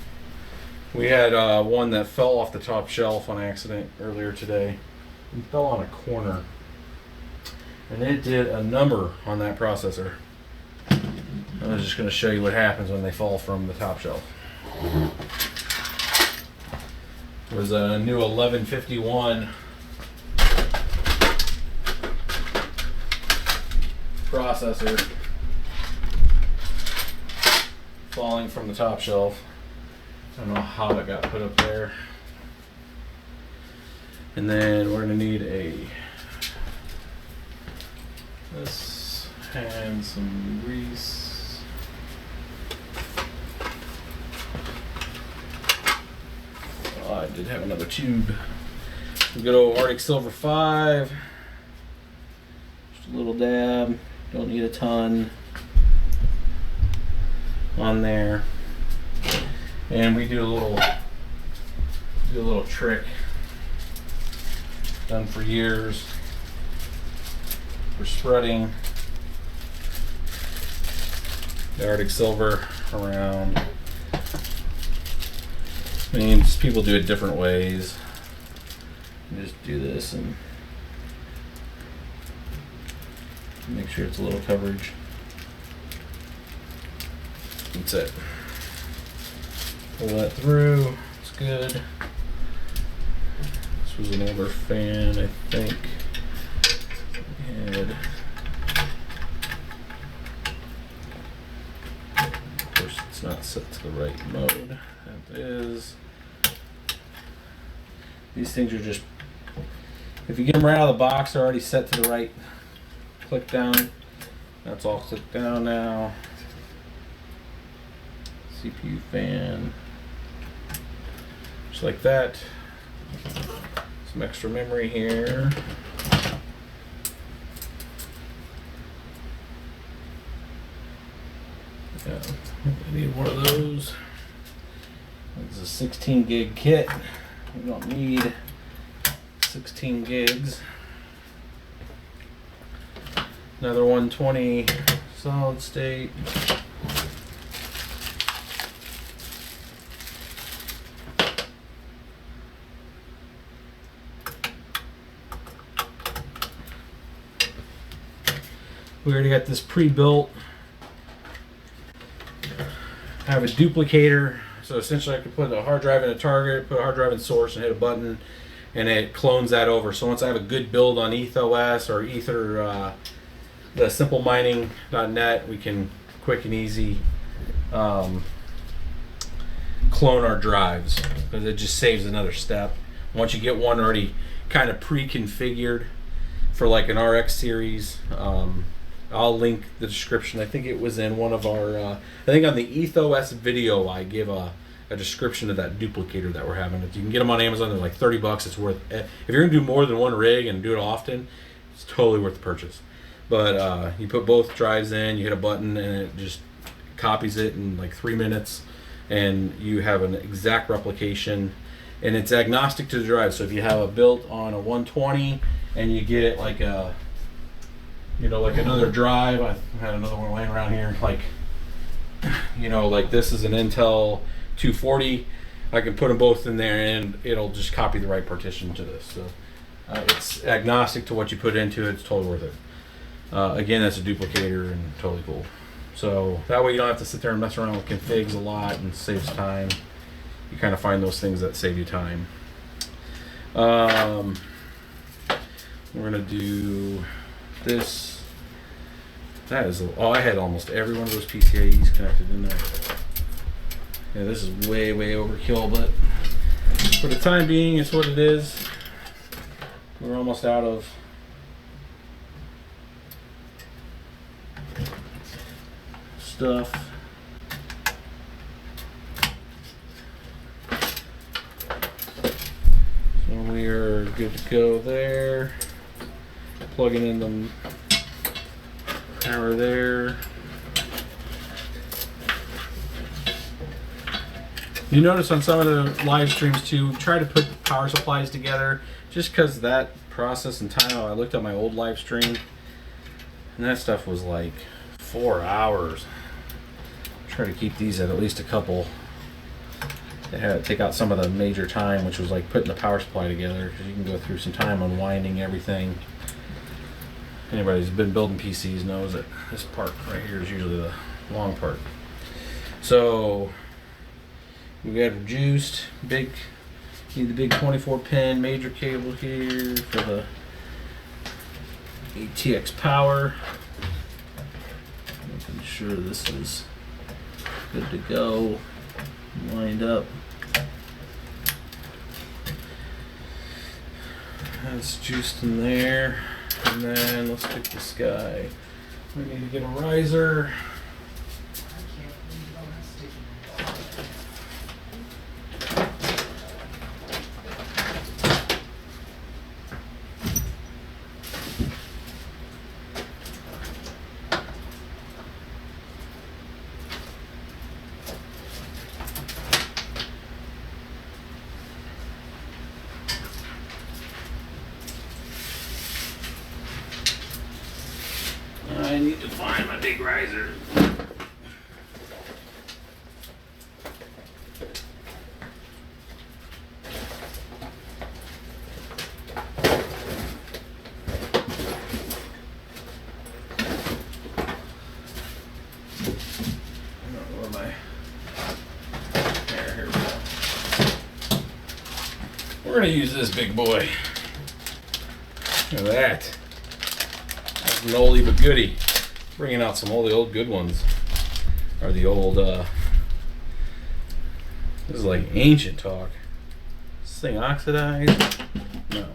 We had one that fell off the top shelf on accident earlier today. It fell on a corner, and it did a number on that processor. I was just going to show you what happens when they fall from the top shelf. It was a new 1151 processor falling from the top shelf. I don't know how it got put up there. And then we're going to need this and some grease. Oh, I did have another tube. Good old Arctic Silver 5. Just a little dab. Don't need a ton on there. And we do a little trick done for years. We're spreading the Arctic Silver around. I mean, people do it different ways. You just do this and make sure it's a little coverage. That's it. Pull that through. It's good. This was an older fan, I think. And of course, it's not set to the right mode. That is. These things are just, if you get them right out of the box, they're already set to the right. Click down. That's all clicked down now. CPU fan. Just like that. Some extra memory here. Yeah, I need one of those. This is a 16 gig kit. We don't need 16 gigs. Another 120 solid state. We already got this pre-built. I have a duplicator, so essentially I could put a hard drive in a target, put a hard drive in source, and hit a button, and it clones that over. So once I have a good build on EthOS or Ether, the simplemining.net, we can quick and easy clone our drives, because it just saves another step. Once you get one already kind of pre-configured for like an RX series, I'll link the description. I think it was in one of our, I think on the EthOS video, I give a description of that duplicator that we're having. If you can get them on Amazon, they're like $30. It's worth it. If you're gonna do more than one rig and do it often, it's totally worth the purchase. But you put both drives in, you hit a button, and it just copies it in like 3 minutes, and you have an exact replication. And it's agnostic to the drive. So if you have a built on a 120 and you get like a, you know, like another drive, I had another one laying around here, like, you know, like this is an Intel 240, I can put them both in there and it'll just copy the right partition to this. So It's agnostic to what you put into it. It's totally worth it. Again, that's a duplicator and totally cool. So that way you don't have to sit there and mess around with configs a lot, and saves time. You kind of find those things that save you time. We're gonna do this. That is, oh, I had almost every one of those PCIEs connected in there. Yeah, this is way overkill, but for the time being, it's what it is. We're almost out of stuff. So we are good to go there. Plugging in the power there. You notice on some of the live streams too, try to put power supplies together, just because that process and time. I looked at my old live stream, and that stuff was like 4 hours. Try to keep these at least a couple. They had to take out some of the major time, which was like putting the power supply together, because you can go through some time unwinding everything. Anybody who's been building PCs knows that this part right here is usually the long part. So we got reduced big. Need the big 24-pin major cable here for the ATX power. Making sure this is good to go, lined up. That's juiced in there. And then let's pick this guy. We need to get a riser. I need to find my big riser. Here we go. We're going to use this big boy. Look at that. That's an oldie but goodie. Bringing out some of the old good ones. Or the old, this is like ancient talk. Is this thing oxidized? No.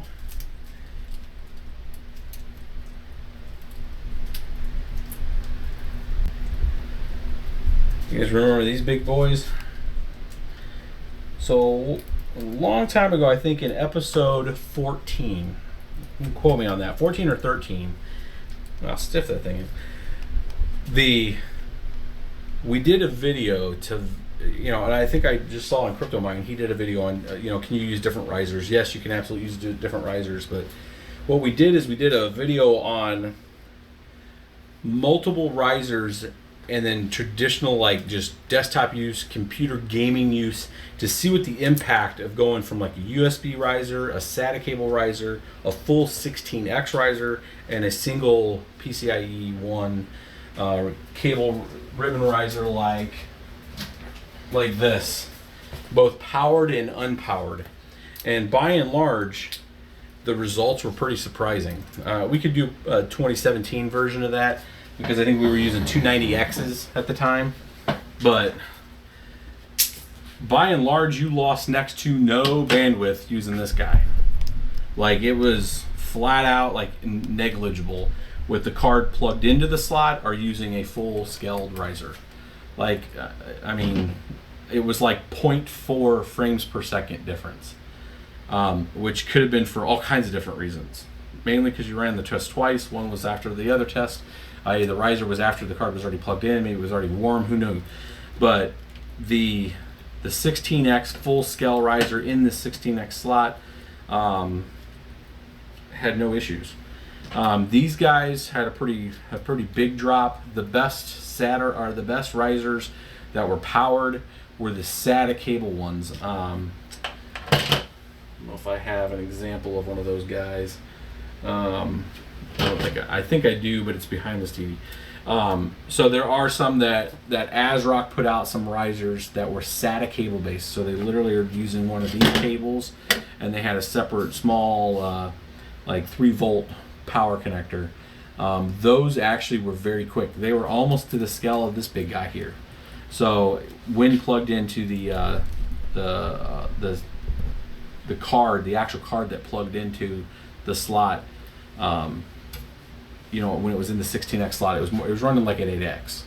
You guys remember these big boys? So, a long time ago, I think in episode 14, you can quote me on that, 14 or 13, I'll stiff that thing in. We did a video to, and I think I just saw on Crypto Mine, he did a video on, can you use different risers? Yes, you can absolutely use different risers, but what we did is we did a video on multiple risers and then traditional, like just desktop use, computer gaming use, to see what the impact of going from like a USB riser, a SATA cable riser, a full 16X riser, and a single PCIe 1 cable ribbon riser like this, both powered and unpowered. And by and large, the results were pretty surprising. We could do a 2017 version of that, because I think we were using 290Xs at the time, but by and large, you lost next to no bandwidth using this guy. Like, it was flat out like negligible with the card plugged into the slot or using a full scaled riser. Like, I mean, it was like 0.4 frames per second difference, which could have been for all kinds of different reasons. Mainly because you ran the test twice. One was after the other test. The riser was after the card was already plugged in. Maybe it was already warm. Who knows? But the 16X full scale riser in the 16X slot had no issues. These guys had a pretty big drop. The best SATA, or the best risers that were powered, were the SATA cable ones. I'm know if I have an example of one of those guys. I think I do, but it's behind this TV. So there are some that ASRock put out some risers that were SATA cable based. So they literally are using one of these cables, and they had a separate small, like 3-volt power connector. Those actually were very quick. They were almost to the scale of this big guy here. So when plugged into the card, the actual card that plugged into the slot, you know, when it was in the 16x slot, it was running like an 8x.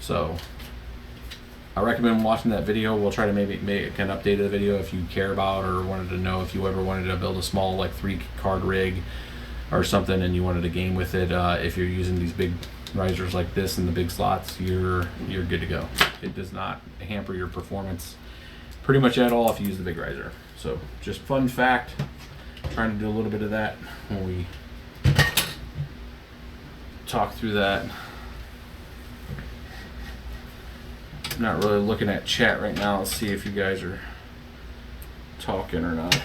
So I recommend watching that video. We'll try to maybe make an updated video if you care about or wanted to know if you ever wanted to build a small like 3-card rig or something and you wanted to game with it. If you're using these big risers like this and the big slots, you're good to go. It does not hamper your performance pretty much at all if you use the big riser. So just fun fact, trying to do a little bit of that when we talk through that. I'm not really looking at chat right now. Let's see if you guys are talking or not.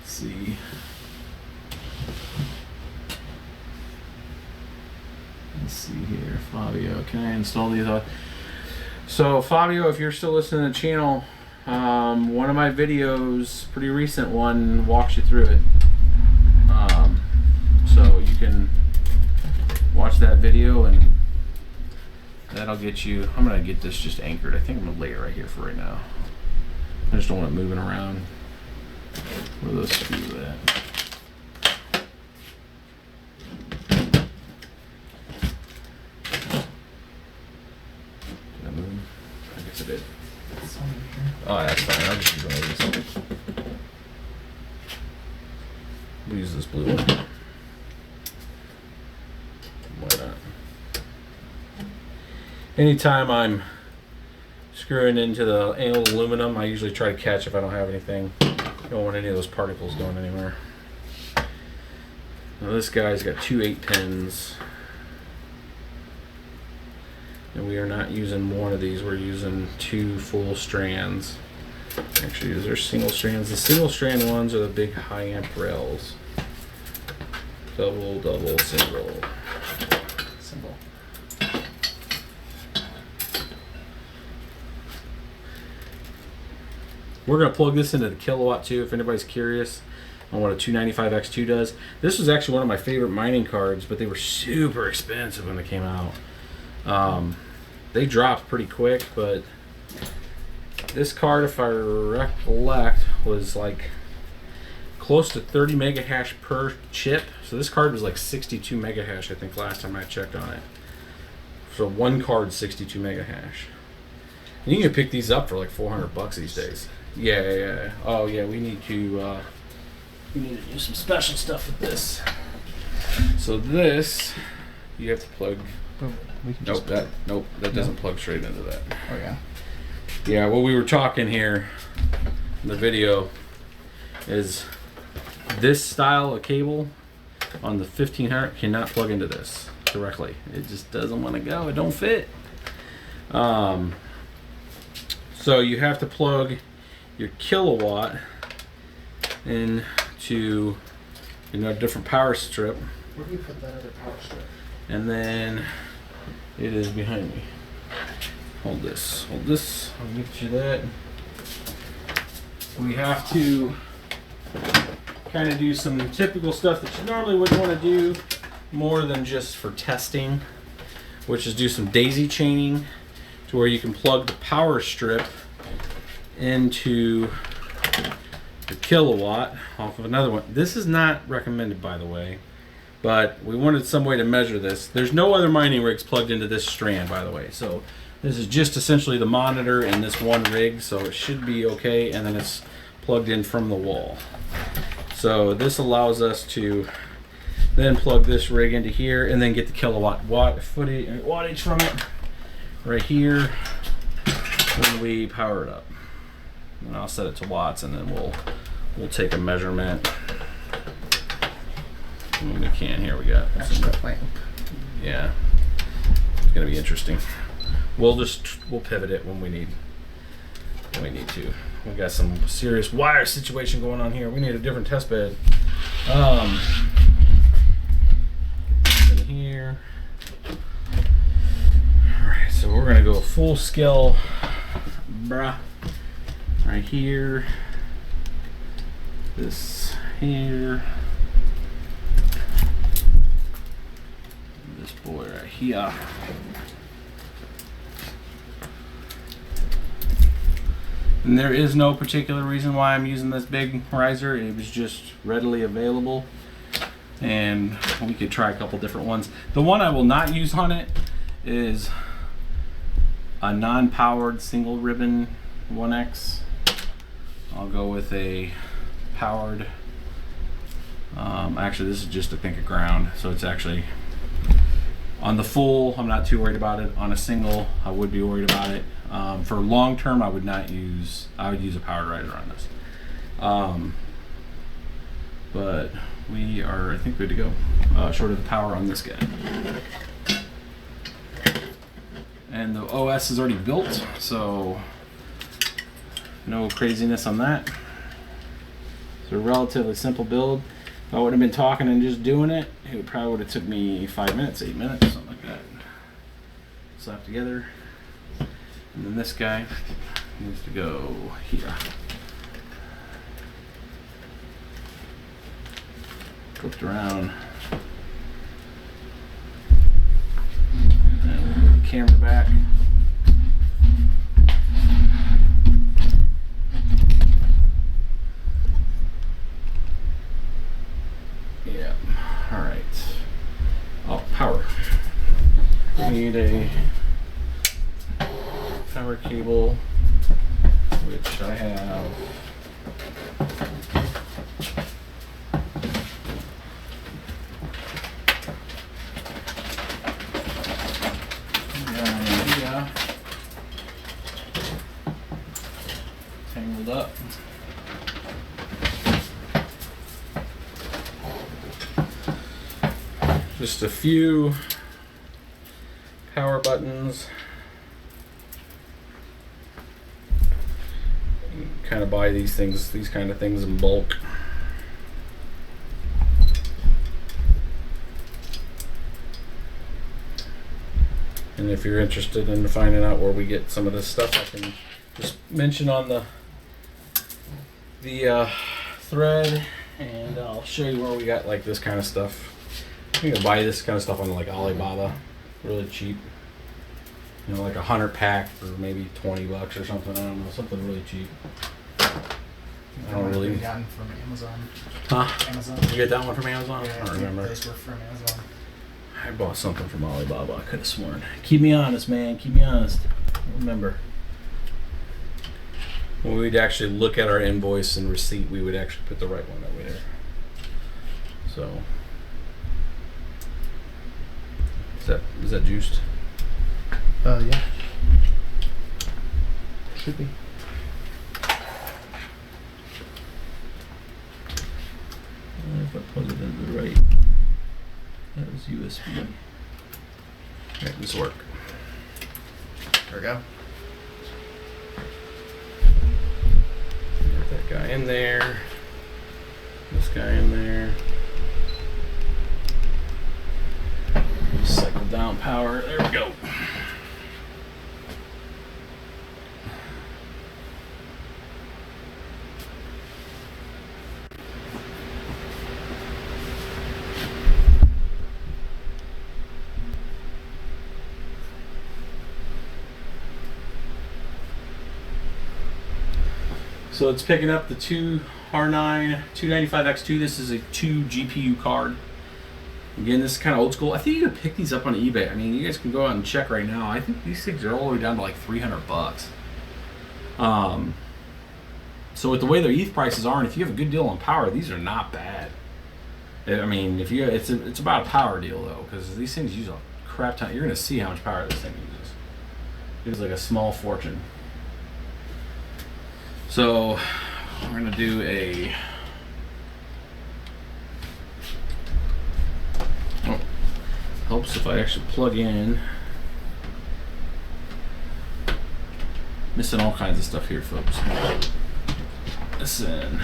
Let's see. Let's see here, Fabio. Can I install these? So Fabio, if you're still listening to the channel, one of my videos, pretty recent one, walks you through it. So you can watch that video and that'll get you. I'm gonna get this just anchored. I think I'm gonna lay it right here for right now. I just don't want it moving around. Where are those screws at? Did I move? I guess I did. Oh, that's fine. I'll just use one of these. We'll use this blue one. Why not? Anytime I'm screwing into the angled aluminum, I usually try to catch if I don't have anything. Don't want any of those particles going anywhere. Now this guy's got 2 8-pins. And we are not using one of these, we're using 2 full strands. Actually, these are single strands. The single strand ones are the big high amp rails. Double, double, single. Single. We're going to plug this into the Kilowatt too, if anybody's curious on what a 295X2 does. This was actually one of my favorite mining cards, but they were super expensive when they came out. They dropped pretty quick, but this card, if I recollect, was like close to 30 mega hash per chip. So this card was like 62 mega hash, I think, last time I checked on it. So one card, 62 mega hash. And you can pick these up for like $400 these days. Yeah. Oh yeah, we need to do some special stuff with this. So this, you have to plug. Nope, that doesn't plug straight into that. Oh yeah. Yeah, what we were talking here in the video is this style of cable on the 1500 cannot plug into this directly. It just doesn't want to go. It don't fit. So you have to plug your Kilowatt into a different power strip. Where do you put that other power strip? And then it is behind me. Hold this. I'll get you that. We have to kind of do some typical stuff that you normally wouldn't want to do more than just for testing, which is do some daisy chaining to where you can plug the power strip into the Kilowatt off of another one. This is not recommended, by the way, but we wanted some way to measure this. There's no other mining rigs plugged into this strand, by the way. So this is just essentially the monitor and this one rig, so it should be okay, and then it's plugged in from the wall. So this allows us to then plug this rig into here and then get the Kilowatt wattage from it right here when we power it up. And I'll set it to watts, and then we'll take a measurement. When we can here, we got some, yeah, it's gonna be interesting. We'll pivot it when we need to. We got some serious wire situation going on here. We need a different test bed. In here. Alright, so we're gonna go full scale right here. This here. This boy right here. And there is no particular reason why I'm using this big riser. It was just readily available. And we could try a couple different ones. The one I will not use on it is a non-powered single ribbon 1X. I'll go with a powered. Actually, this is just, I think, a ground. So it's actually on the full, I'm not too worried about it. On a single, I would be worried about it. For long term, I would use a powered riser on this. But we are, I think, good to go. Short of the power on this guy. And the OS is already built, so no craziness on that. It's a relatively simple build. If I would have been talking and just doing it, it probably would have took me 5 minutes, 8 minutes, something like that. Slap together. And then this guy needs to go here. Flipped around. And we'll put the camera back. Yeah, all right. Oh, power. We need a power cable, which I have. Yeah. Tangled up. Just a few power buttons. You kind of buy these kind of things in bulk. And if you're interested in finding out where we get some of this stuff, I can just mention on the thread, and I'll show you where we got like this kind of stuff. You can buy this kind of stuff on like Alibaba, really cheap. You know, like 100 pack for maybe $20 or something. I don't know, something really cheap. I don't really. Gotten from Amazon. Huh? Amazon. You get that one from Amazon? Yeah, I don't remember. Those were from Amazon. I bought something from Alibaba. I could have sworn. Keep me honest, man. Keep me honest. I don't remember. When we'd actually look at our invoice and receipt, we would actually put the right one over there. So. Is that juiced? Yeah. Should be. If I plug it into the right, that was USB. Make this work. There we go. Get that guy in there. This guy in there. Cycle down power. There we go. So it's picking up the 2 R9 295X2. This is a 2 GPU card. Again, this is kind of old school. I think you can pick these up on eBay. I mean, you guys can go out and check right now. I think these things are all the way down to like $300. So with the way their ETH prices are, and if you have a good deal on power, these are not bad. I mean, if you, it's about a power deal though, because these things use a crap ton. You're gonna see how much power this thing uses. It is like a small fortune. So we're gonna do a. Oh, helps if I actually plug in. Missing all kinds of stuff here, folks. this in.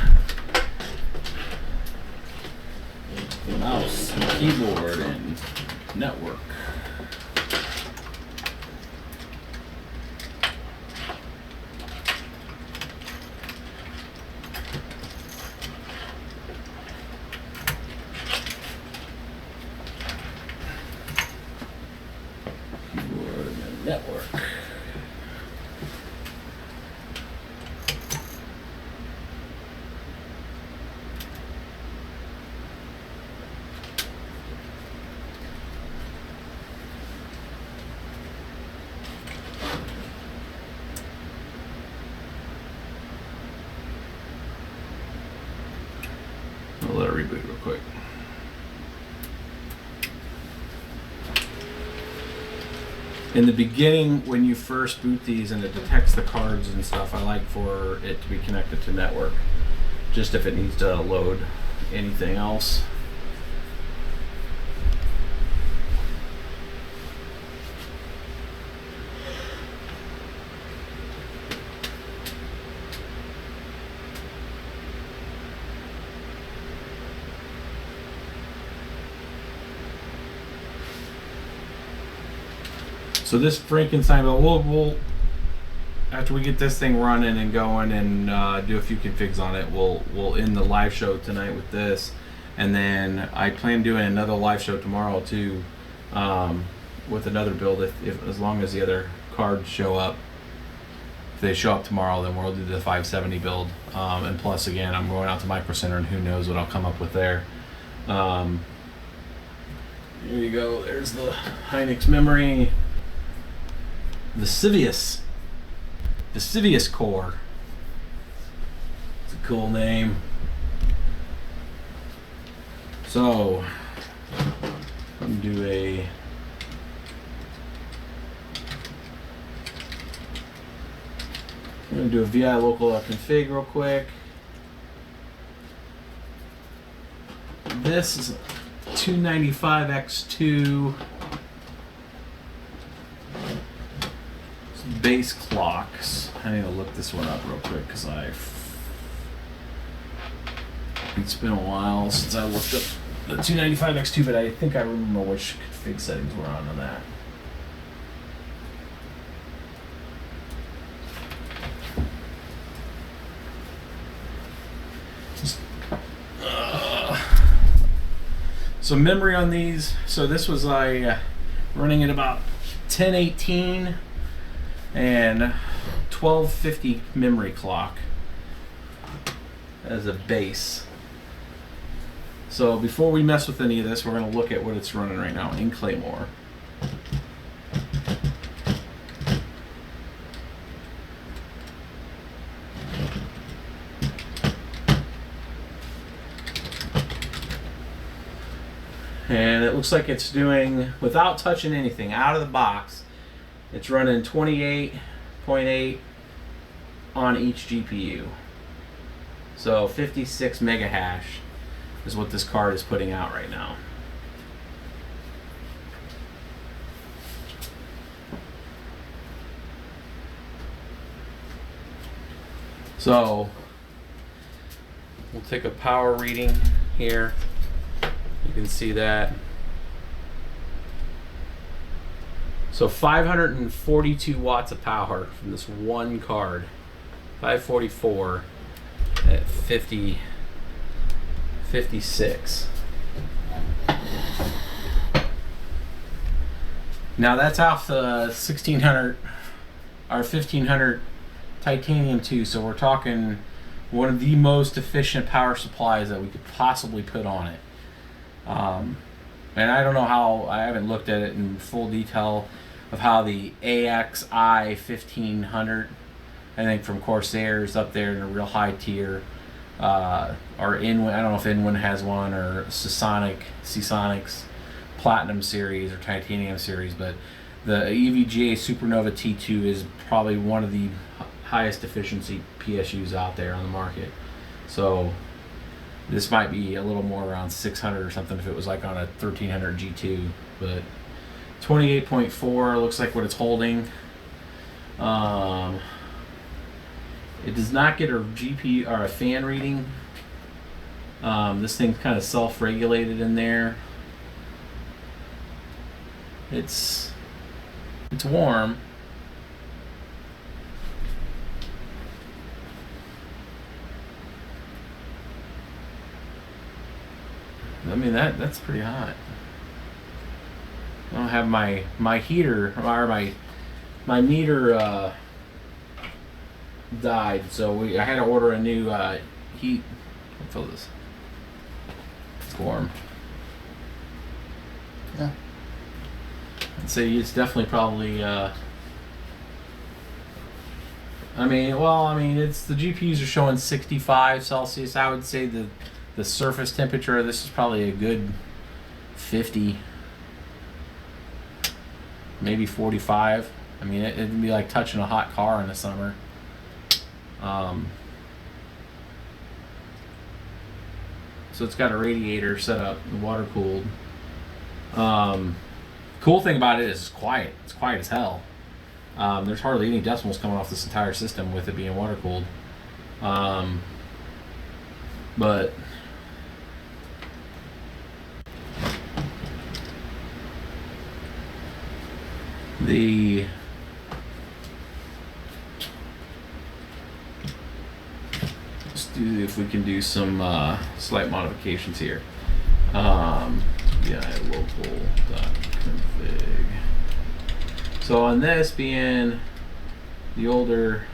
Mouse, and keyboard, and network. Keyboard and network. I'll let it reboot real quick. In the beginning, when you first boot these and it detects the cards and stuff, I like for it to be connected to network, just if it needs to load anything else. So this Frankenstein build, we'll after we get this thing running and going and do a few configs on it, we'll end the live show tonight with this, and then I plan doing another live show tomorrow too, with another build if as long as the other cards show up. If they show up tomorrow, then we'll do the 570 build, and plus again I'm going out to Micro Center and who knows what I'll come up with there. Here you go. There's the Hynix memory. The Civius core. It's a cool name. So, I'm gonna do a VI local config real quick. This is a 295X2 base clocks. I need to look this one up real quick because it's been a while since I looked up the 295X2, but I think I remember which config settings were on that. So memory on these. So this was running at about 1018 and 1250 memory clock as a base. So before we mess with any of this, we're going to look at what it's running right now in Claymore. And it looks like it's doing, without touching anything, out of the box, it's running 28.8 on each GPU. So 56 mega hash is what this card is putting out right now. So we'll take a power reading here. You can see that. So 542 watts of power from this one card. 544 at 56. Now that's off the 1600 or 1500 titanium too, so we're talking one of the most efficient power supplies that we could possibly put on it. And I don't know how, I haven't looked at it in full detail of how the AXI 1500, I think from Corsair, is up there in a real high tier, or Inwin, I don't know if Inwin has one, or Seasonics Platinum series or Titanium series, but the EVGA Supernova T2 is probably one of the highest efficiency PSUs out there on the market. So this might be a little more around 600 or something if it was like on a 1300 G2, but 28.4 looks like what it's holding. It does not get a GPU or a fan reading. This thing's kind of self-regulated in there. It's warm. I mean that's pretty hot. I don't have my heater or my meter died, so I had to order a new heat. I'll fill this. It's warm. Yeah. I'd say it's definitely probably. I mean, it's the GPUs are showing 65 Celsius. I would say the surface temperature of this is probably a good 50, maybe 45. I mean, it'd be like touching a hot car in the summer. So it's got a radiator set up, water cooled. Cool thing about it is it's quiet. It's quiet as hell. There's hardly any decibels coming off this entire system with it being water cooled. But let's do if we can do some slight modifications here. Yeah, local.config. So on this being the older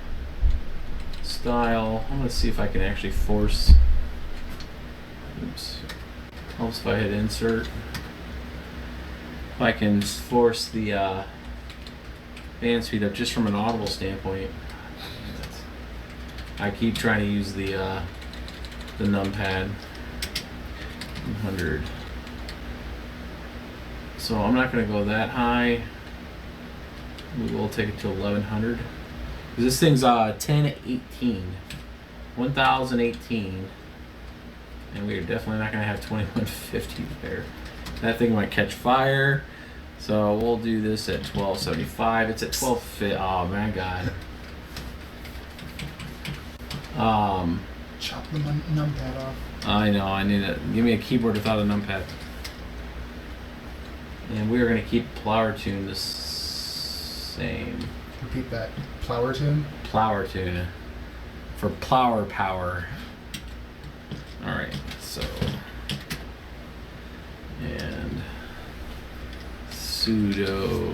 style, I'm gonna see if I can actually force. Oops. Helps if I hit insert. If I can force the fan speed up just from an audible standpoint. I keep trying to use the numpad. 100. So I'm not going to go that high. We will take it to 1100. This thing's 1018, 1018, and we are definitely not going to have 2150 there. That thing might catch fire. So we'll do this at 1275. It's at 1250. Oh my god. Chop the numpad off. I know, I need it. Give me a keyboard without a numpad. And we're going to keep plower tune the same. Repeat that. Plower tune? Plower tune. For plower power. Alright, so. And sudo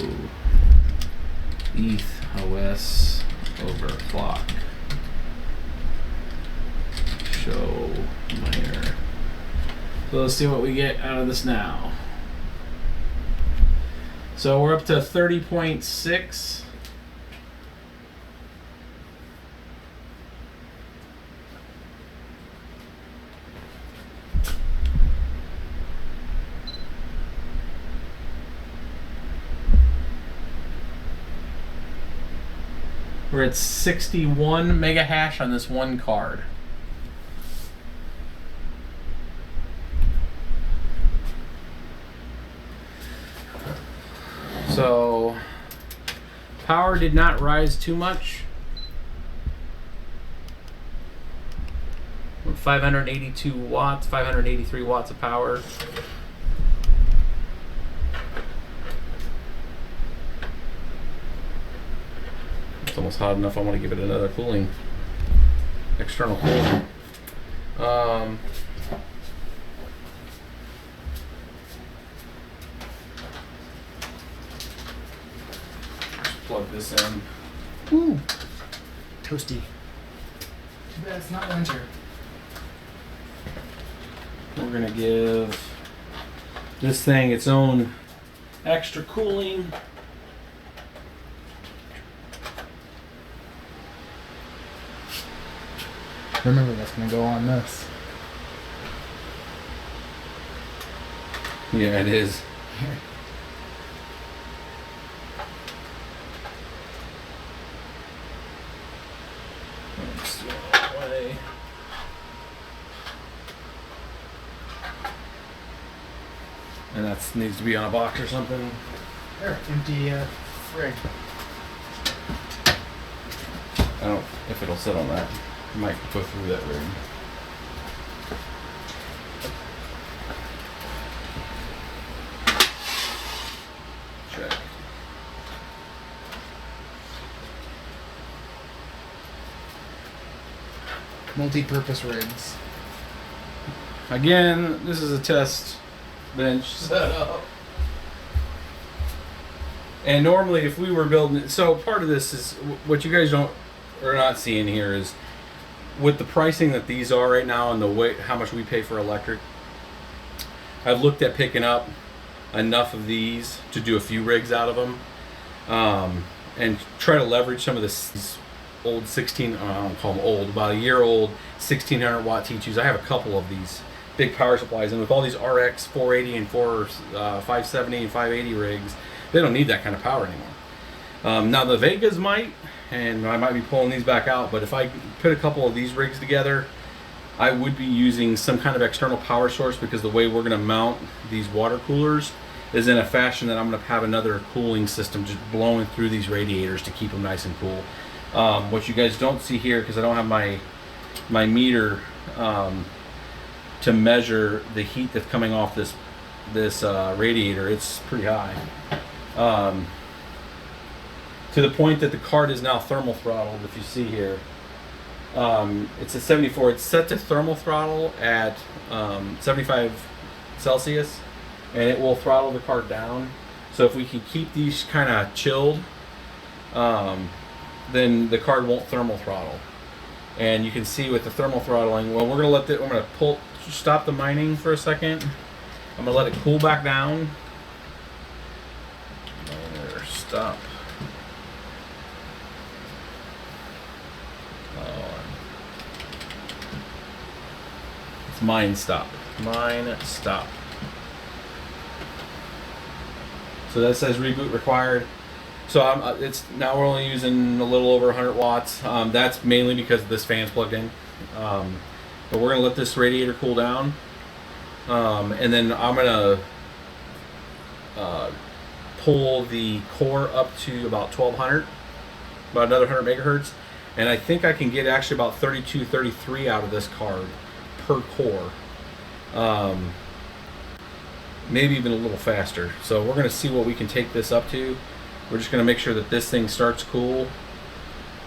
EthOS overclock. Show minor. So let's see what we get out of this now. So we're up to 30.6. We're at 61 mega hash on this one card. So power did not rise too much. 582 watts, 583 watts of power. It's almost hot enough. I want to give it another cooling, external cooling. Plug this in. Ooh, toasty. Too bad it's not winter. We're gonna give this thing its own extra cooling. Remember, that's gonna go on this. Yeah, it is. And that needs to be on a box or something. There, empty frig. I don't if it'll sit on that. I might go through that rig. Check. Multi-purpose rigs. Again, this is a test bench setup. And normally if we were building, so part of this is, what you guys are not seeing here is, with the pricing that these are right now and the way, how much we pay for electric, I've looked at picking up enough of these to do a few rigs out of them, and try to leverage some of this old 16, I don't call them old, about a year old 1600 watt T2s. I have a couple of these big power supplies, and with all these RX480 and 570 and 580 rigs, they don't need that kind of power anymore. Now the Vegas might, and I might be pulling these back out, but if I put a couple of these rigs together, I would be using some kind of external power source, because the way we're going to mount these water coolers is in a fashion that I'm going to have another cooling system just blowing through these radiators to keep them nice and cool. What you guys don't see here, because I don't have my meter to measure the heat that's coming off this radiator, it's pretty high. To the point that the card is now thermal throttled. If you see here, it's a 74. It's set to thermal throttle at 75 Celsius, and it will throttle the card down. So if we can keep these kind of chilled, then the card won't thermal throttle. And you can see with the thermal throttling, well, we're gonna let I'm gonna stop the mining for a second. I'm gonna let it cool back down. Miner, stop. It's mine stop. Mine stop. So that says reboot required. So it's now we're only using a little over 100 watts. That's mainly because this fan's plugged in. But we're gonna let this radiator cool down, and then I'm gonna pull the core up to about 1200, about another 100 megahertz, and I think I can get actually about 32, 33 out of this card per core. Maybe even a little faster. So we're gonna see what we can take this up to. We're just gonna make sure that this thing starts cool,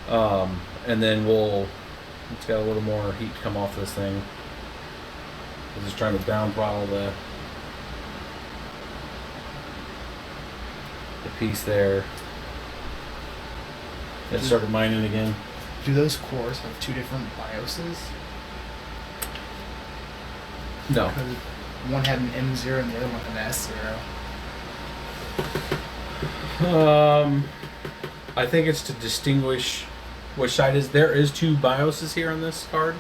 and then it's got a little more heat come off this thing. I'm just trying to down throttle the piece there. It started mining again. Do those cores have two different BIOSes? No. Because one had an M0 and the other one had an S0. I think it's to distinguish which side is. There is two BIOSes here on this card.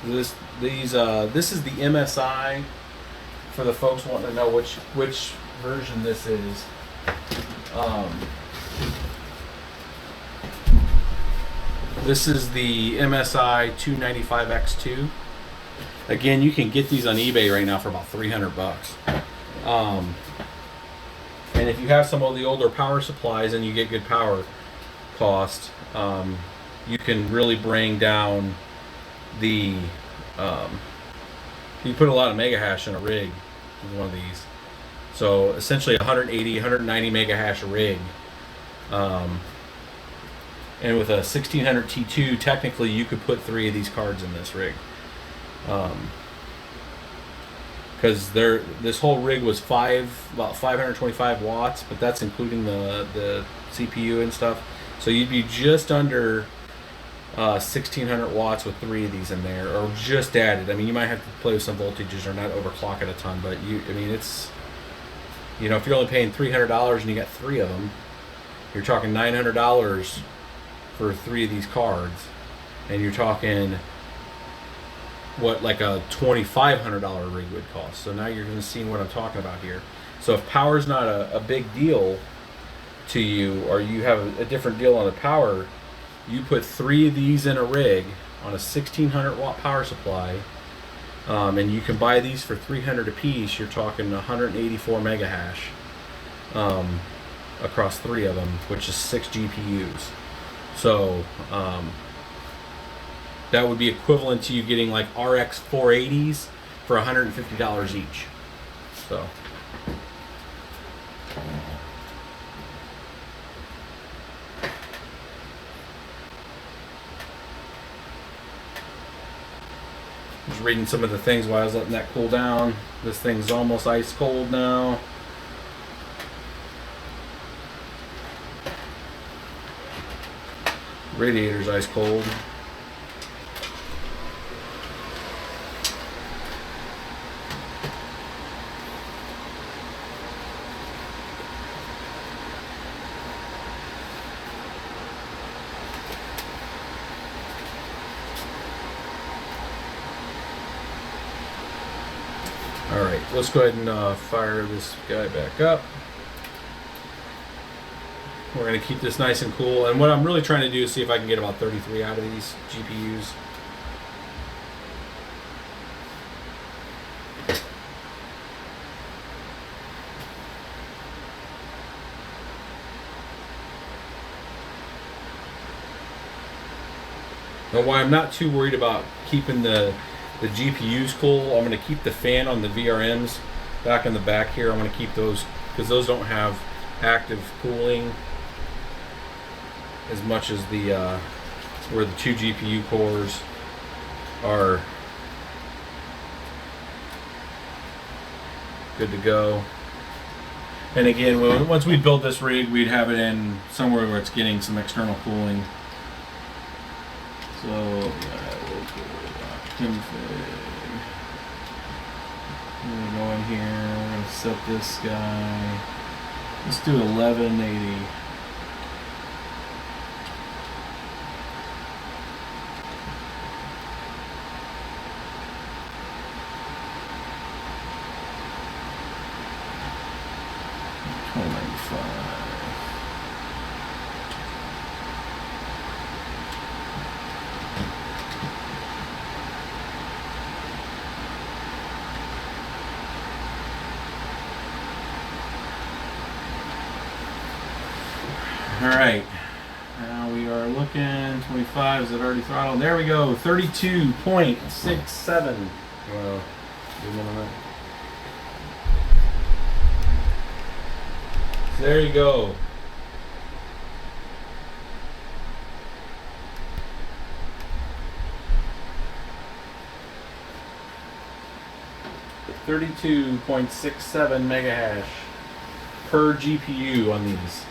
This is the MSI, for the folks wanting to know which version this is. This is the MSI 295X2. Again, you can get these on eBay right now for about $300. And if you have some of the older power supplies and you get good power cost, you can really bring down the you put a lot of mega hash in a rig with one of these. So essentially 180, 190 mega hash a rig. And with a 1600 T2, technically you could put 3 of these cards in this rig. Because this whole rig was about 525 watts, but that's including the CPU and stuff. So you'd be just under 1600 watts with 3 of these in there, or just added. I mean, you might have to play with some voltages or not overclock it a ton, but it's, if you're only paying $300 and you got 3 of them, you're talking $900 for 3 of these cards, and you're talking what like a $2,500 rig would cost. So now you're going to see what I'm talking about here. So if power's not a big deal to you, or you have a different deal on the power, you put 3 of these in a rig on a 1600 watt power supply, and you can buy these for $300 a piece. You're talking 184 mega hash across 3 of them, which is 6 GPUs. So that would be equivalent to you getting like RX480s for $150 each. So. Just reading some of the things while I was letting that cool down. This thing's almost ice cold now. Radiator's ice cold. Alright, let's go ahead and fire this guy back up. We're going to keep this nice and cool. And what I'm really trying to do is see if I can get about 33 out of these GPUs. Now, why I'm not too worried about keeping the GPUs cool, I'm going to keep the fan on the VRMs back in the back here. I'm going to keep those because those don't have active cooling as much as the where the 2 GPU cores are good to go. And again, once we build this rig, we'd have it in somewhere where it's getting some external cooling. So yeah, we'll go config. I'm gonna go in here. I'm gonna set this guy. Let's do 1180. Alright, now we are looking, 25, is it already throttled? There we go, 32.67. Well, so there you go. .67 mega hash per GPU on these.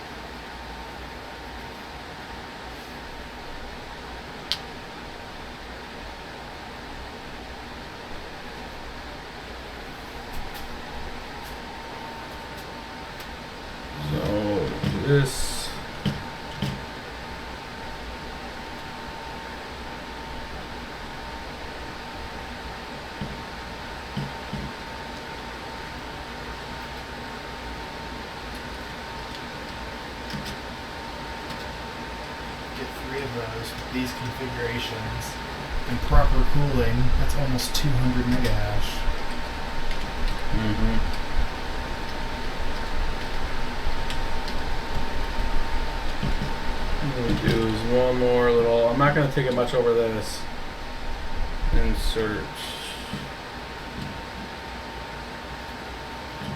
This get 3 of those with these configurations and proper cooling. That's almost 200 mega hash. Mm-hmm. What I'm going to do is one more little, I'm not going to take it much over this. Insert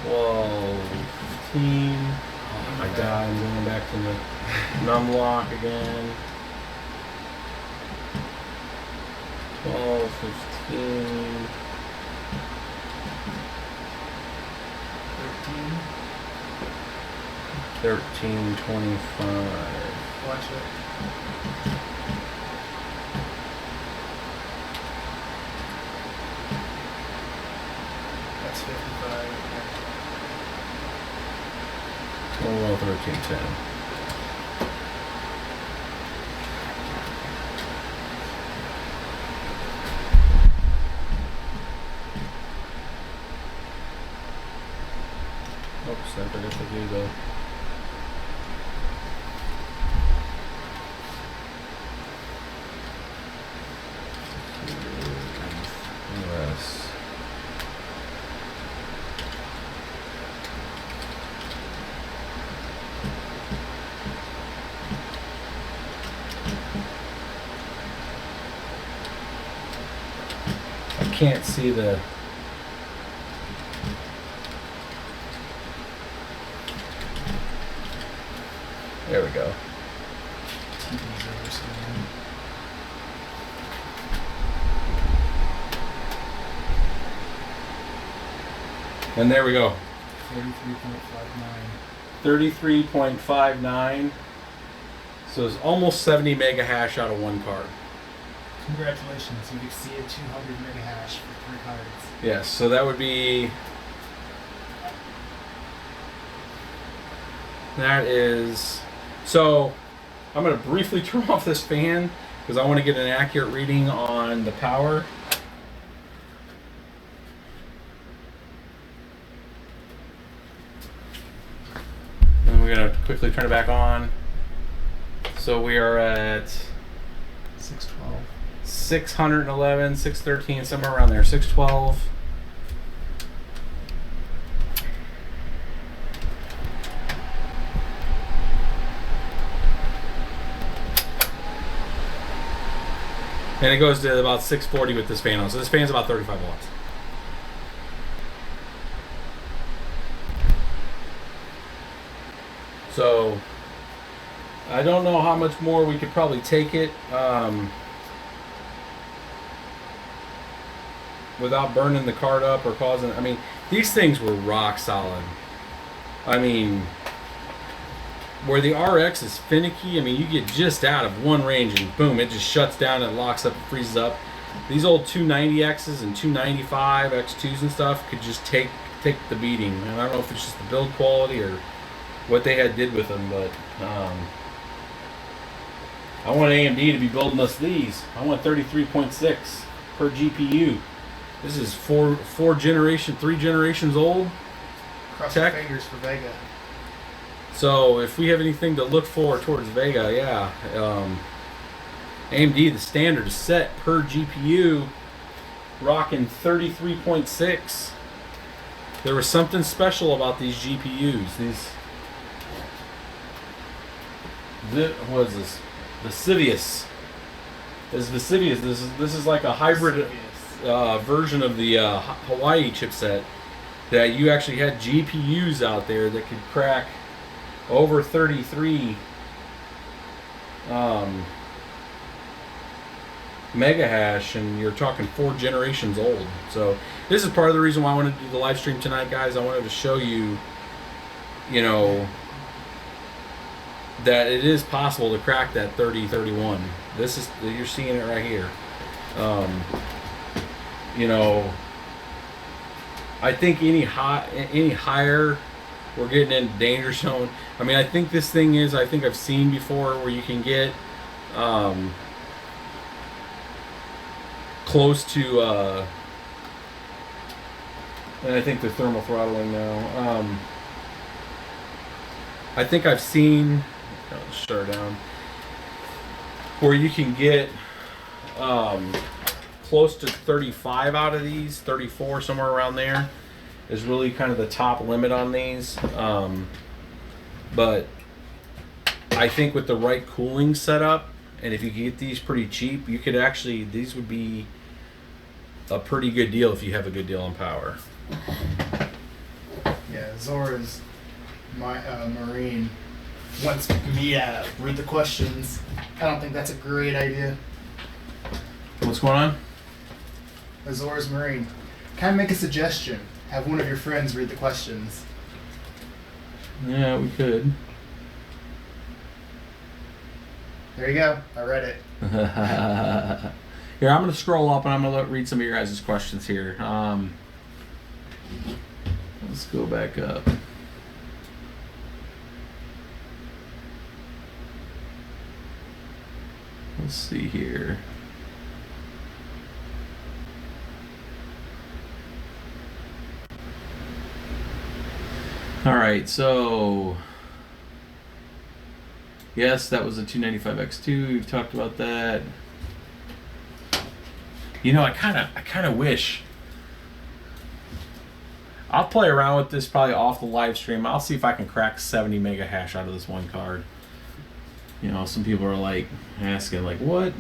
12, 15. Oh my god, I'm going back to the num lock again. 12, 15. 1325. Watch it. That's 55. Oh well, 1310. Oops, I forgot to do the can't see the. There we go. TV's overscan. And there we go. 33.59. 33.59. So it's almost 70 mega hash out of one card. Congratulations, you've exceeded 200 mega hash for 3 cards. Yes, so that would be. That is. So I'm going to briefly turn off this fan because I want to get an accurate reading on the power. And we're going to quickly turn it back on. So we are at 612. 611, 613, somewhere around there. 612. And it goes to about 640 with this fan on. So this fan's about 35 watts. So I don't know how much more we could probably take it without burning the card up or causing. I mean, these things were rock solid. I mean, where the RX is finicky, I mean, you get just out of one range and boom, it just shuts down and locks up and freezes up. These old 290Xs and 295 X2s and stuff could just take the beating. And I don't know if it's just the build quality or what they did with them, but I want AMD to be building us these. I want 33.6 per GPU. This is three generations old. Cross your fingers for Vega. So if we have anything to look for towards Vega, yeah. AMD, the standard is set per GPU, rocking 33.6. There was something special about these GPUs. What is this? Vesuvius. This is Vesuvius. This is like a hybrid version of the Hawaii chipset that you actually had GPUs out there that could crack over 33 mega hash, and you're talking 4 generations old. So this is part of the reason why I wanted to do the live stream tonight, guys. I wanted to show you, that it is possible to crack that 3031. This is, you're seeing it right here. I think any higher, we're getting into danger zone. I mean, I think this thing is, I think I've seen before where you can get close to, and I think they're thermal throttling now. I think I've seen, I'll shut her down, where you can get close to 35 out of these, 34, somewhere around there is really kind of the top limit on these. But I think with the right cooling setup, and if you get these pretty cheap, you could actually, these would be a pretty good deal if you have a good deal on power. Yeah, Zora's Marine wants me to read the questions. I don't think that's a great idea. What's going on? Zora's Marine. Can I make a suggestion? Have one of your friends read the questions. Yeah, we could. There you go. I read it. Here, I'm going to scroll up and I'm going to read some of your guys' questions here. Let's go back up. Let's see here. All right, so yes, that was a 295X2. We've talked about that. I kind of wish. I'll play around with this probably off the live stream. I'll see if I can crack 70 mega hash out of this one card. Some people are like asking, like, what?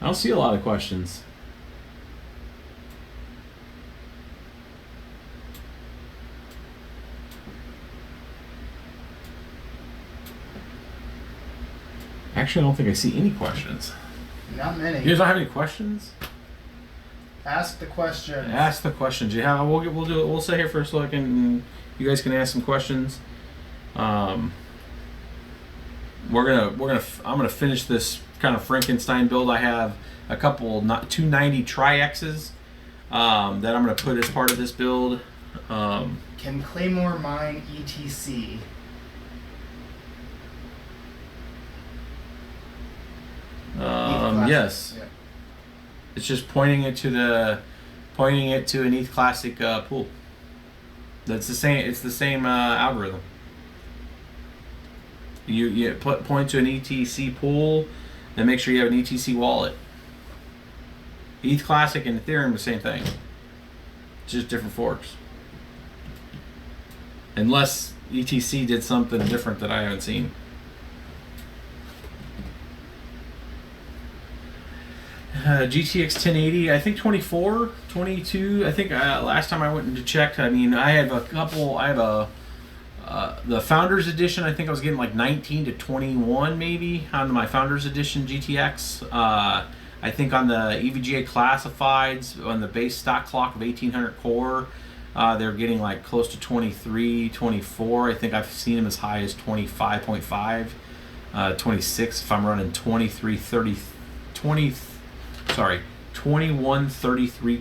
I don't see a lot of questions. Actually, I don't think I see any questions. Not many. You guys don't have any questions? Ask the questions. Ask the questions. Yeah, we'll do it. We'll stay here for a second, and you guys can ask some questions. I'm gonna finish this kind of Frankenstein build. I have a couple 290 Tri-X's that I'm gonna put as part of this build. Can Claymore mine ETC? Yes. Yeah. It's just pointing it to an ETH Classic pool. That's the same. It's the same algorithm. You point to an ETC pool, and make sure you have an ETC wallet. ETH Classic and Ethereum, the same thing. It's just different forks. Unless ETC did something different that I haven't seen. GTX 1080, I think 24, 22. I think last time I went and checked, I mean, I have the Founders Edition. I think I was getting like 19 to 21 maybe on my Founders Edition GTX. I think on the EVGA Classifieds, on the base stock clock of 1800 core, they're getting like close to 23, 24. I think I've seen them as high as 25.5, 26 if I'm running 2133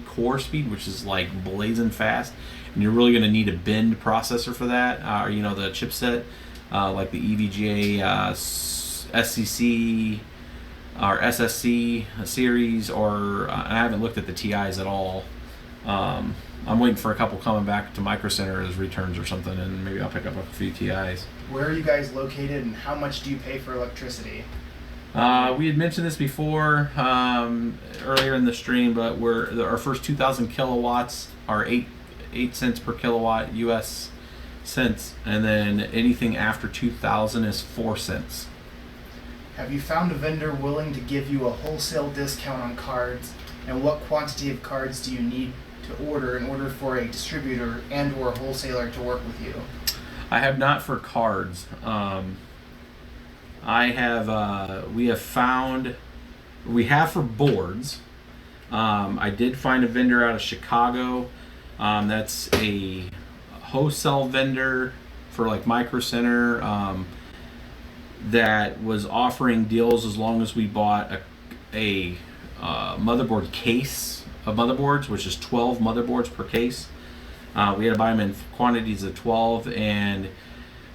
core speed, which is like blazing fast, and you're really going to need a bend processor for that, or the chipset, like the EVGA SCC or SSC series, or I haven't looked at the TIs at all. I'm waiting for a couple coming back to Micro Center as returns or something, and maybe I'll pick up a few TIs. Where are you guys located, and how much do you pay for electricity? We had mentioned this before earlier in the stream, but our first 2,000 kilowatts are 8 cents per kilowatt US cents, and then anything after 2,000 is 4 cents. Have you found a vendor willing to give you a wholesale discount on cards, and what quantity of cards do you need to order in order for a distributor and or a wholesaler to work with you? I have not for cards. We have for boards. I did find a vendor out of Chicago. That's a wholesale vendor for like Micro Center that was offering deals as long as we bought a motherboard case of motherboards, which is 12 motherboards per case. We had to buy them in quantities of 12, and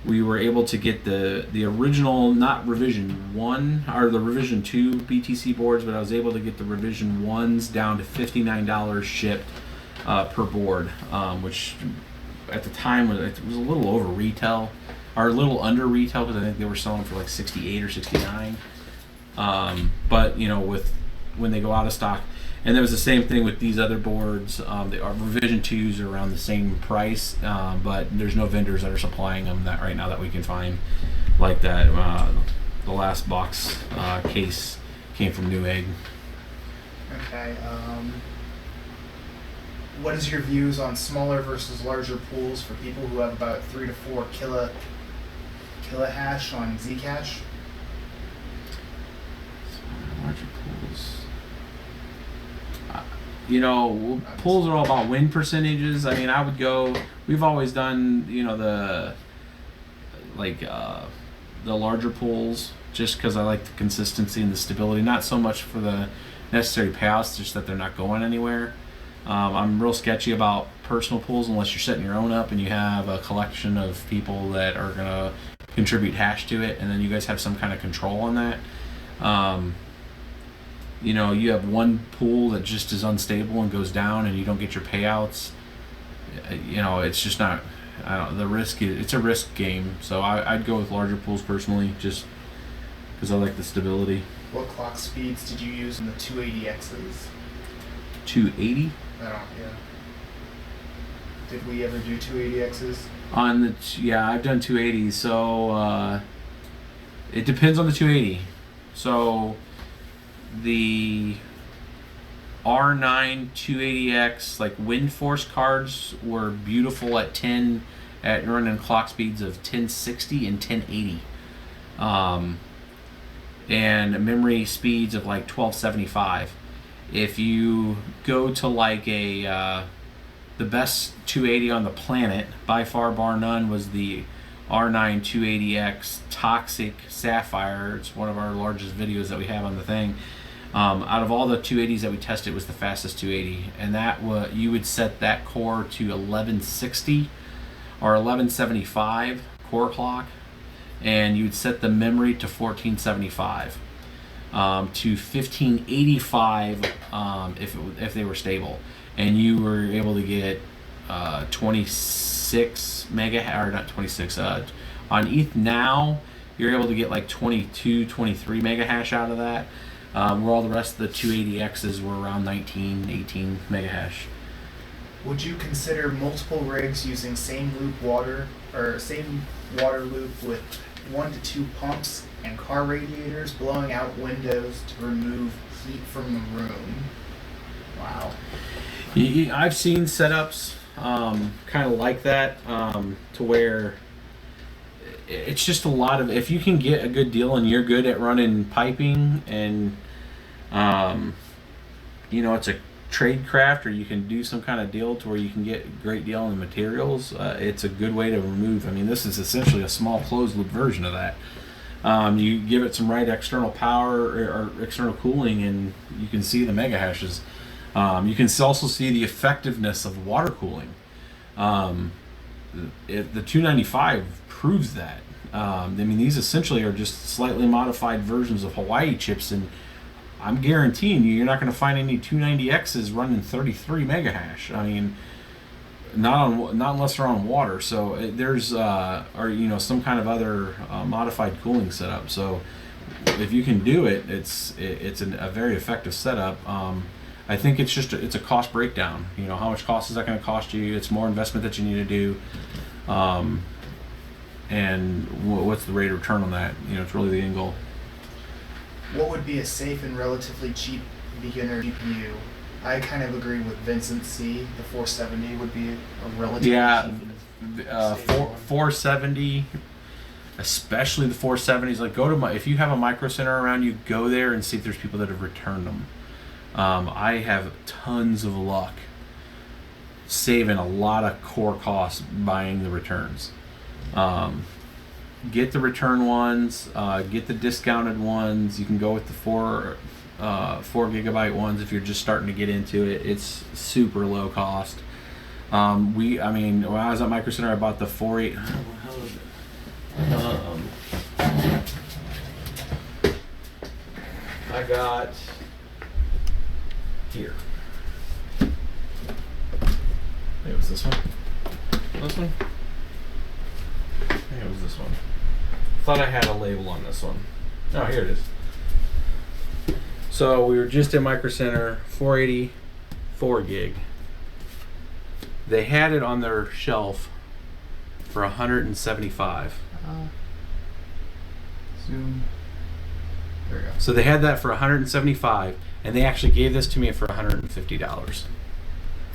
we were able to get the original, not revision 1, or the revision 2 BTC boards, but I was able to get the revision 1s down to $59 shipped per board, which at the time was a little over retail, or a little under retail, because I think they were selling for like 68 or 69. But when they go out of stock. And there was the same thing with these other boards. The revision 2s are around the same price, but there's no vendors that are supplying them that right now that we can find like that. The last box case came from Newegg. Okay. What is your views on smaller versus larger pools for people who have about 3 to 4 kilohash on Zcash? Larger pools. Pools are all about win percentages. I mean, I would go. We've always done, the larger pools, just because I like the consistency and the stability. Not so much for the necessary payouts, just that they're not going anywhere. I'm real sketchy about personal pools unless you're setting your own up and you have a collection of people that are gonna contribute hash to it, and then you guys have some kind of control on that. You have one pool that just is unstable and goes down, and you don't get your payouts. It's just not. The risk. It's a risk game. So I'd go with larger pools personally, just because I like the stability. What clock speeds did you use in the 280Xs? 280? Yeah. Did we ever do 280Xs? I've done 280. So it depends on the 280. So the R9 280X like wind force cards were beautiful at running clock speeds of 1060 and 1080, and memory speeds of like 1275. If you go to like the best 280 on the planet by far bar none was the R9 280X Toxic Sapphire. It's one of our largest videos that we have on the thing. Out of all the 280s that we tested, it was the fastest 280, and that you would set that core to 1160 or 1175 core clock, and you would set the memory to 1475 to 1585 if they were stable, and you were able to get 26 megahash, or not 26. On ETH now, you're able to get like 22, 23 megahash out of that. Where all the rest of the 280Xs were around 19, 18 megahash. Would you consider multiple rigs using same water loop with 1 to 2 pumps and car radiators blowing out windows to remove heat from the room? Wow. I've seen setups kind of like that, to where it's just a lot of, if you can get a good deal and you're good at running piping and it's a trade craft, or you can do some kind of deal to where you can get a great deal on the materials, it's a good way to remove. I mean, this is essentially a small closed loop version of that. You give it some right external power or external cooling, and you can see the mega hashes. You can also see the effectiveness of water cooling. The 295 proves that. I mean, these essentially are just slightly modified versions of Hawaii chips, and I'm guaranteeing you're not going to find any 290Xs running 33 megahash. I mean, not unless they're on water. So there's some kind of other modified cooling setup. So if you can do it, it's a very effective setup. I think it's a cost breakdown. How much cost is that going to cost you? It's more investment that you need to do. And what's the rate of return on that? It's really the end goal. What would be a safe and relatively cheap beginner GPU? I kind of agree with Vincent C. The 470 would be a relatively cheap. 470, especially the 470s. Like, if you have a Micro Center around you, go there and see if there's people that have returned them. I have tons of luck saving a lot of core costs buying the returns. Get the return ones, get the discounted ones. You can go with the 4 gigabyte ones if you're just starting to get into it. It's super low cost. When I was at Micro Center, I bought the 4.8. I got here. It was this one. This one. I think it was this one. Thought I had a label on this one. Oh, here it is. So we were just at Micro Center, 480, 4 gig. They had it on their shelf for $175. Zoom. There we go. So they had that for $175, and they actually gave this to me for $150.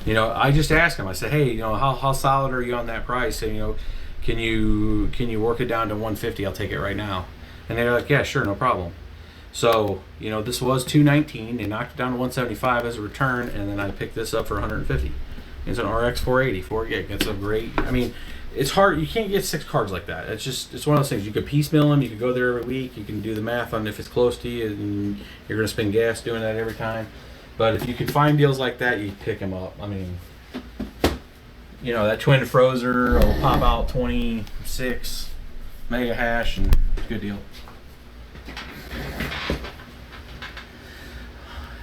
I just asked them. I said, hey, how solid are you on that price? And can you work it down to 150? I'll take it right now. And they're like, yeah, sure, no problem. So this was $219. They knocked it down to 175 as a return, and then I picked this up for 150. It's an RX480 4 gig. It's a great. I mean, it's hard. You can't get 6 cards like that. It's one of those things. You could piecemeal them. You could go there every week. You can do the math on if it's close to you, and you're going to spend gas doing that every time. But if you could find deals like that, you pick them up. I mean, that twin frozer will pop out 26 mega hash, and good deal.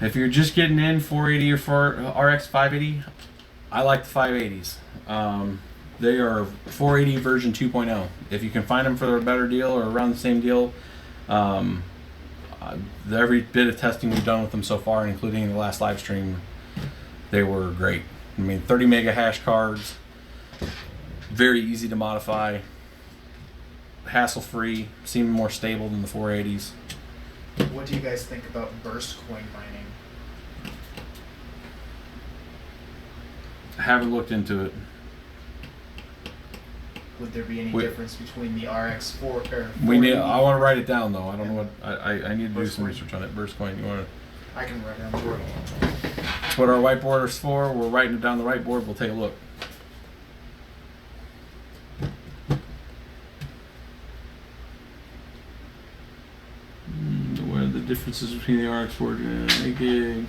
If you're just getting in 480 or RX 580, I like the 580s. They are 480 version 2.0. If you can find them for a better deal or around the same deal, every bit of testing we've done with them so far, including the last live stream, they were great. I mean, 30 mega hash cards, very easy to modify, hassle-free, seem more stable than the 480s. What do you guys think about burst coin mining? I haven't looked into it. Would there be any difference between the RX4 or 480? I want to write it down though. I don't know what I need to do some coin. research on it. Burst coin. You want to? I can write it down. Sure. That's what our whiteboard is for. We're writing it down the whiteboard. We'll take a look. What are the differences between the RX4 and 8 gig?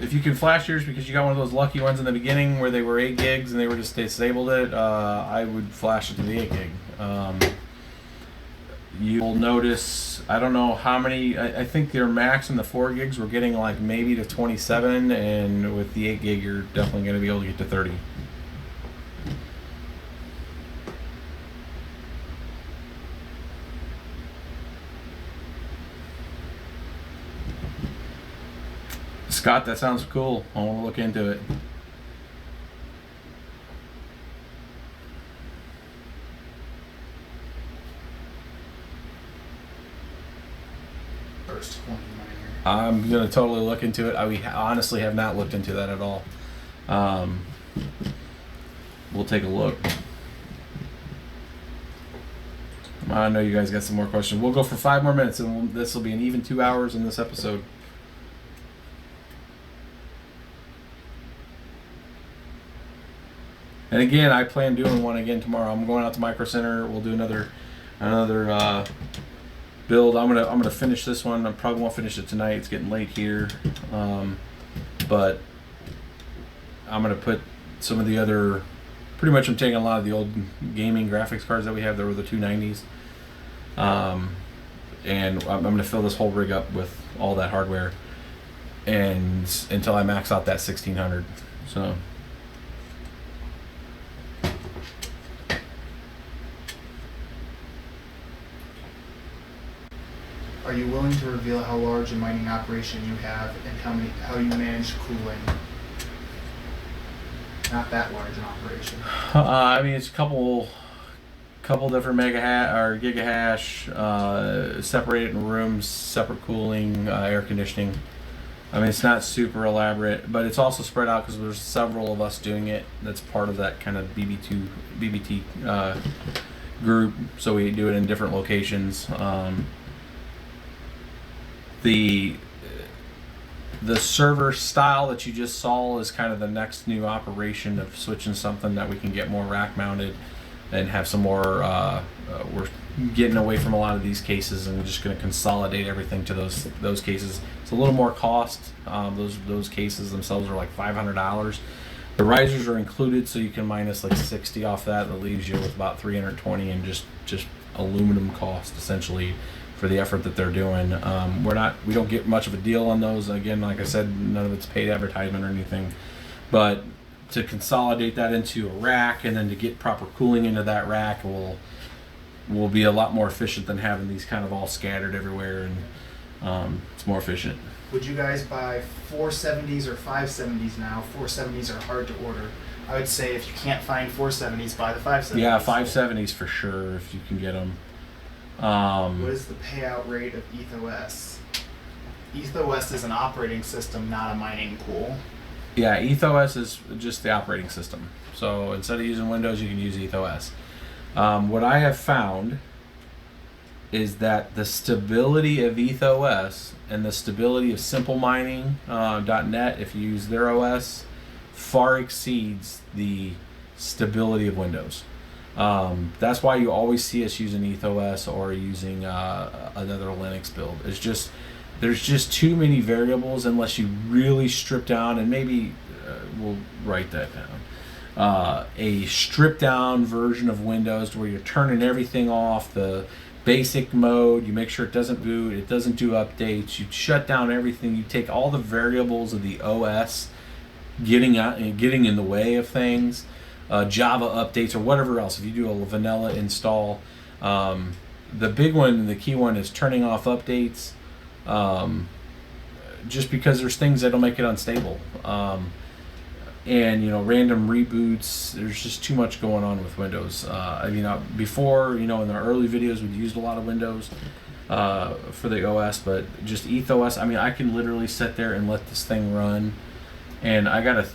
If you can flash yours because you got one of those lucky ones in the beginning where they were 8 gigs and they disabled it, I would flash it to the 8 gig. You will notice, I don't know how many, I think their max in the 4 gigs were getting like maybe to 27, and with the 8 gig you're definitely going to be able to get to 30. Scott, that sounds cool. I want to look into it. Burst coin miner. I'm going to totally look into it. I honestly have not looked into that at all. We'll take a look. I know you guys got some more questions. We'll go for 5 more minutes, and this will be an even 2 hours in this episode. And again, I plan doing one again tomorrow. I'm going out to Micro Center. We'll do another build. I'm gonna finish this one. I probably won't finish it tonight. It's getting late here, but I'm gonna put some of the other. Pretty much, I'm taking a lot of the old gaming graphics cards that we have. There were the 290s, and I'm gonna fill this whole rig up with all that hardware, and until I max out that 1600. So. Are you willing to reveal how large a mining operation you have and how you manage cooling? Not that large an operation. I mean, it's a couple different gigahash, separated in rooms, separate cooling, air conditioning. I mean, it's not super elaborate, but it's also spread out because there's several of us doing it. That's part of that kind of BBT group. So we do it in different locations. The server style that you just saw is kind of the next new operation of switching something that we can get more rack mounted and have some more. We're getting away from a lot of these cases and we're just going to consolidate everything to those cases. It's a little more cost. Those cases themselves are like $500. The risers are included, so you can minus like 60 off that. That leaves you with about 320 and just aluminum cost essentially. For the effort that they're doing. We don't get much of a deal on those. Again, like I said, none of it's paid advertisement or anything. But to consolidate that into a rack and then to get proper cooling into that rack will be a lot more efficient than having these kind of all scattered everywhere, and it's more efficient. Would you guys buy 470s or 570s now? 470s are hard to order. I would say if you can't find 470s, buy the 570s. Yeah, 570s for sure if you can get them. What is the payout rate of EthOS? EthOS is an operating system, not a mining pool. Yeah, EthOS is just the operating system. So instead of using Windows, you can use EthOS. What I have found is that the stability of EthOS and the stability of Simple Mining .net, if you use their OS, far exceeds the stability of Windows. That's why you always see us using EthOS or using another Linux build. It's just there's just too many variables unless you really strip down, and maybe we'll write that down. A stripped down version of Windows where you're turning everything off, the basic mode, you make sure it doesn't boot, it doesn't do updates, you shut down everything, you take all the variables of the OS getting in the way of things. Java updates or whatever else. If you do a vanilla install, the big one, the key one is turning off updates, just because there's things that'll make it unstable. and you know, random reboots. There's just too much going on with Windows. I mean, before, you know, in the early videos, we'd used a lot of Windows for the OS, but just EthOS. I mean, I can literally sit there and let this thing run, and I got a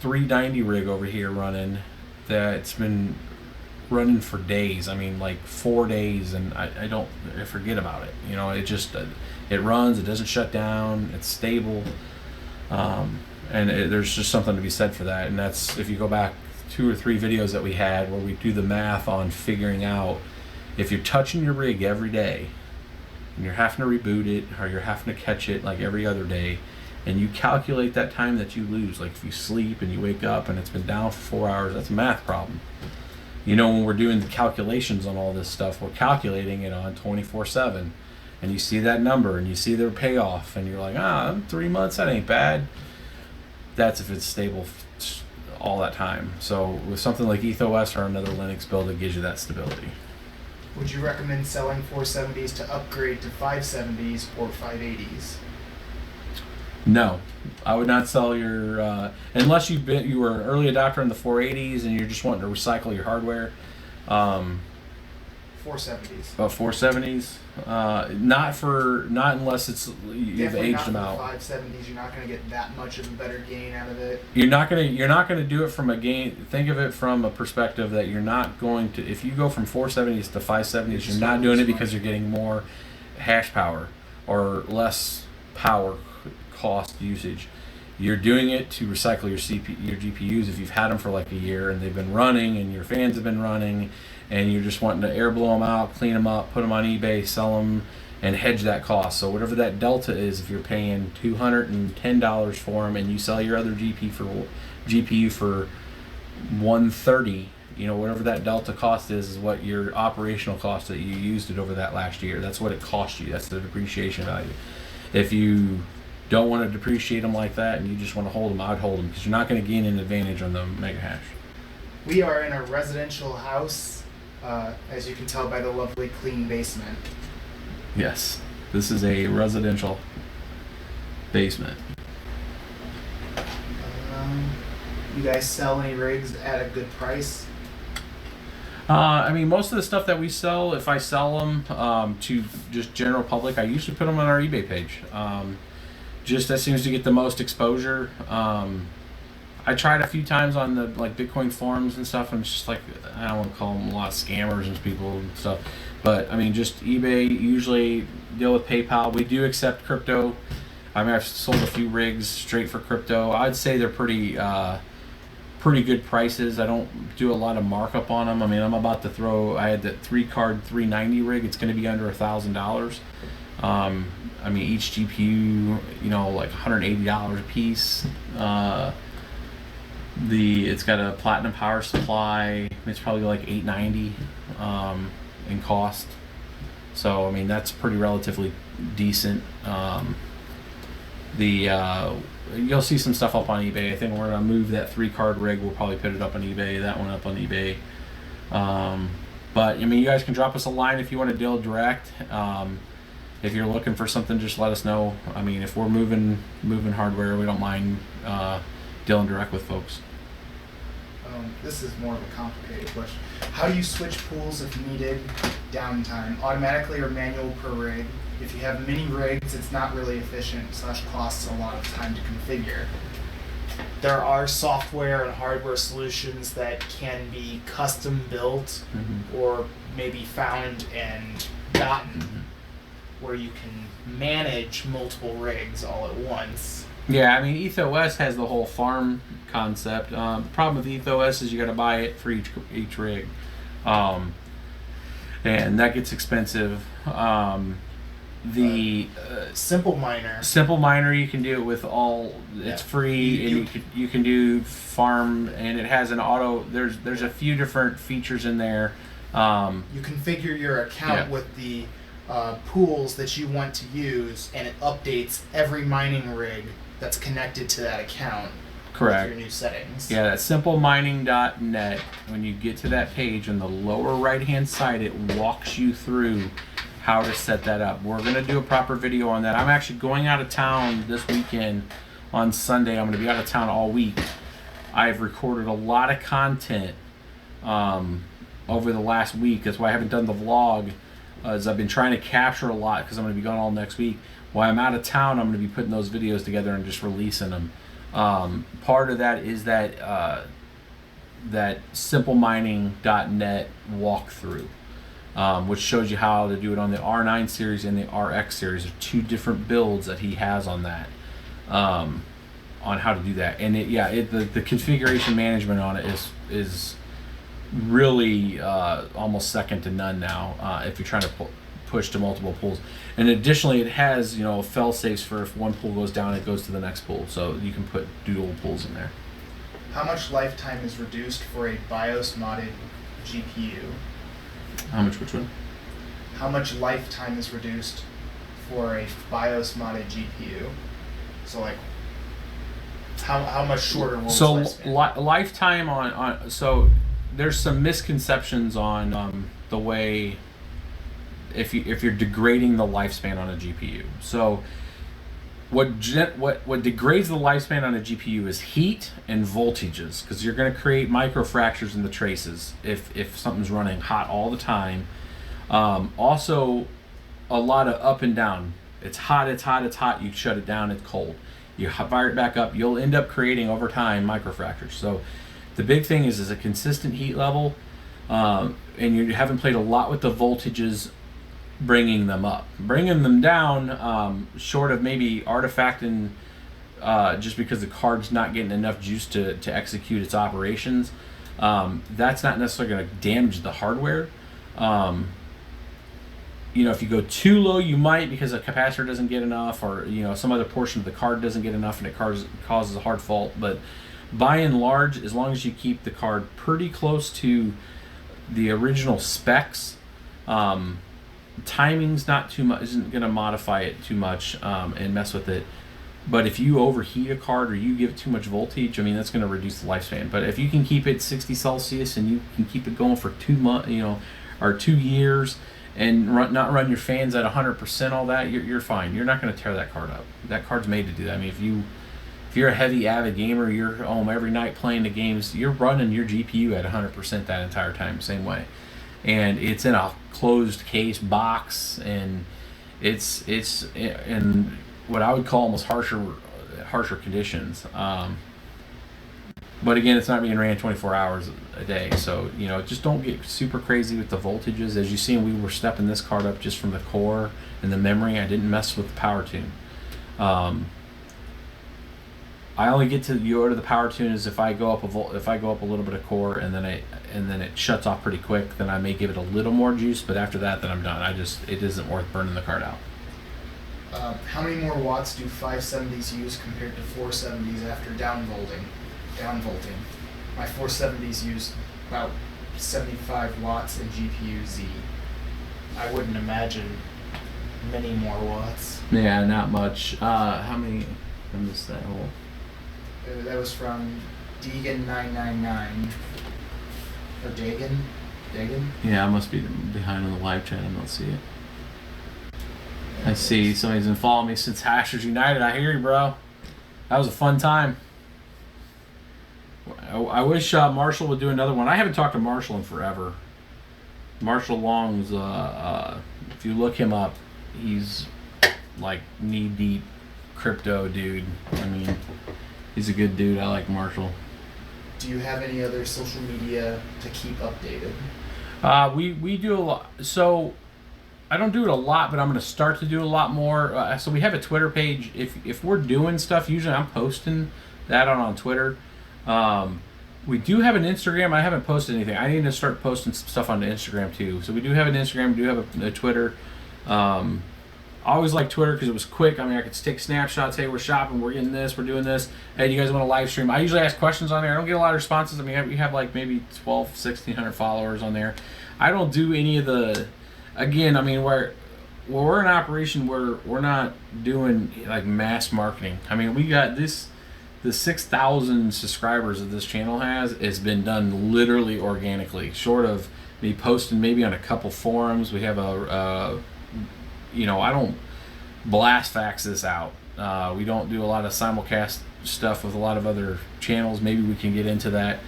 390 rig over here running that's been running for days. I mean, like 4 days, and I forget about it. You know, it just it runs. It doesn't shut down. It's stable. And there's just something to be said for that. And that's, if you go back 2 or 3 videos that we had where we do the math on figuring out if you're touching your rig every day and you're having to reboot it, or you're having to catch it like every other day, and you calculate that time that you lose, like if you sleep and you wake up and it's been down for 4 hours, that's a math problem. You know, when we're doing the calculations on all this stuff, we're calculating it on 24/7, and you see that number and you see their payoff, and you're like, 3 months, that ain't bad. That's if it's stable all that time. So with something like EthOS or another Linux build, it gives you that stability. Would you recommend selling 470s to upgrade to 570s or 580s? No, I would not sell your unless you were an early adopter in the 480s and you're just wanting to recycle your hardware. 470s. 470s. Not unless it's you've aged them out. 570s, you're not going to get that much of a better gain out of it. You're not gonna do it from a gain. Think of it from a perspective that you're not going to. If you go from 470s to 570s, you're not doing it because you're getting more hash power or less power cost usage. You're doing it to recycle your GPUs if you've had them for like a year and they've been running and your fans have been running, and you're just wanting to air blow them out, clean them up, put them on eBay, sell them, and hedge that cost. So whatever that delta is, if you're paying $210 for them and you sell your other GPU for $130, you know, whatever that delta cost is what your operational cost that you used it over that last year. That's what it cost you. That's the depreciation value. If you don't want to depreciate them like that and you just want to hold them, I'd hold them, because you're not going to gain an advantage on the mega hash. We are in a residential house, as you can tell by the lovely clean basement. Yes, this is a residential basement. You guys sell any rigs at a good price? I mean, most of the stuff that we sell, if I sell them to just general public, I usually put them on our eBay page. Just that seems to get the most exposure. I tried a few times on the Bitcoin forums and stuff, and it's just like, I don't want to call them a lot of scammers and people and stuff, but I mean, just eBay, usually deal with PayPal. We do accept crypto. I mean, I've sold a few rigs straight for crypto. I'd say they're pretty good prices. I don't do a lot of markup on them. I mean, I'm about to throw, I had that 3-card 390 rig. It's going to be under $1,000. I mean, each GPU, you know, like $180 a piece. It's got a platinum power supply. It's probably like $890 in cost. So I mean, that's pretty relatively decent. You'll see some stuff up on eBay. I think we're gonna move that 3-card rig. We'll probably put it up on eBay. That one up on eBay. But I mean, you guys can drop us a line if you want to deal direct. If you're looking for something, just let us know. I mean, if we're moving hardware, we don't mind dealing direct with folks. This is more of a complicated question. How do you switch pools if needed? Downtime, automatically or manual per rig? If you have many rigs, it's not really efficient / costs a lot of time to configure. There are software and hardware solutions that can be custom built or maybe found and gotten where you can manage multiple rigs all at once. Yeah, I mean, EthOS has the whole farm concept. The problem with EthOS is you got to buy it for each rig, and that gets expensive. Simple Miner, you can do it with all. It's free, and you can do farm, and it has an auto. There's a few different features in there. You configure your account with the pools that you want to use, and it updates every mining rig that's connected to that account. Correct. With your new settings. Yeah, that's simplemining.net. When you get to that page, on the lower right-hand side, it walks you through how to set that up. We're going to do a proper video on that. I'm actually going out of town this weekend on Sunday. I'm going to be out of town all week. I've recorded a lot of content over the last week. That's why I haven't done the vlog, as I've been trying to capture a lot because I'm going to be gone all next week. While I'm out of town, I'm going to be putting those videos together and just releasing them. Part of that is that that simplemining.net walkthrough, which shows you how to do it on the R9 series and the RX series. There are 2 different builds that he has on that, on how to do that. And the configuration management on it is really almost second to none now, if you're trying to push to multiple pulls. And additionally, it has fail safes for if one pull goes down, it goes to the next pull, so you can put dual pulls in there. How much lifetime is reduced for a BIOS modded GPU? How much? Which one? How much lifetime is reduced for a BIOS modded GPU? So like, how much shorter will its lifespan? Lifetime on so there's some misconceptions on the way if you're degrading the lifespan on a GPU. So what degrades the lifespan on a GPU is heat and voltages, because you're going to create microfractures in the traces if something's running hot all the time. Also, a lot of up and down. It's hot, it's hot, it's hot. You shut it down, it's cold. You fire it back up. You'll end up creating over time microfractures. So the big thing is a consistent heat level, and you haven't played a lot with the voltages, bringing them up. Bringing them down, short of maybe artifacting, just because the card's not getting enough juice to execute its operations, that's not necessarily going to damage the hardware. If you go too low, you might, because a capacitor doesn't get enough, or some other portion of the card doesn't get enough, and it causes a hard fault. But by and large, as long as you keep the card pretty close to the original specs, timing's not too much, isn't going to modify it too much and mess with it. But if you overheat a card or you give it too much voltage, that's going to reduce the lifespan. But if you can keep it 60 Celsius and you can keep it going for 2 months, or 2 years, and not run your fans at 100%, all that, you're fine. You're not going to tear that card up. That card's made to do that. If you're a heavy avid gamer, you're home every night playing the games, you're running your GPU at 100% that entire time, same way. And it's in a closed case box, and it's in what I would call almost harsher conditions. But again, it's not being ran 24 hours a day, so just don't get super crazy with the voltages. As you see, we were stepping this card up just from the core and the memory. I didn't mess with the power tune. I only get to the power tune is if I go up a little bit of core, and then it shuts off pretty quick. Then I may give it a little more juice, but after that, then I'm done. It isn't worth burning the card out. How many more watts do 570s use compared to 470s after downvolting? My 470s use about 75 watts in GPU Z. I wouldn't imagine many more watts. Yeah, not much. How many? I missed that whole. That was from Deegan999. Or Dagan? Yeah, I must be behind on the live chat. I don't see it. I see somebody's been following me since Hashers United. I hear you, bro. That was a fun time. I wish Marshall would do another one. I haven't talked to Marshall in forever. Marshall Long's, if you look him up, he's like knee-deep crypto dude. He's a good dude. I like Marshall. Do you have any other social media to keep updated? We do a lot. So I don't do it a lot, but I'm going to start to do a lot more. So we have a Twitter page. If we're doing stuff, usually I'm posting that on Twitter. We do have an Instagram. I haven't posted anything. I need to start posting some stuff on the Instagram too. So we do have an Instagram. We do have a Twitter. I always like Twitter because it was quick. I could take snapshots. Hey, we're shopping. We're getting this. We're doing this. Hey, do you guys want to live stream? I usually ask questions on there. I don't get a lot of responses. We have like maybe 1,600 followers on there. I don't do any of the, again, where we're in operation, we're not doing like mass marketing. We got this, the 6,000 subscribers that this channel has been done literally organically, short of me posting maybe on a couple forums. We have I don't blast fax this out. We don't do a lot of simulcast stuff with a lot of other channels. Maybe we can get into that.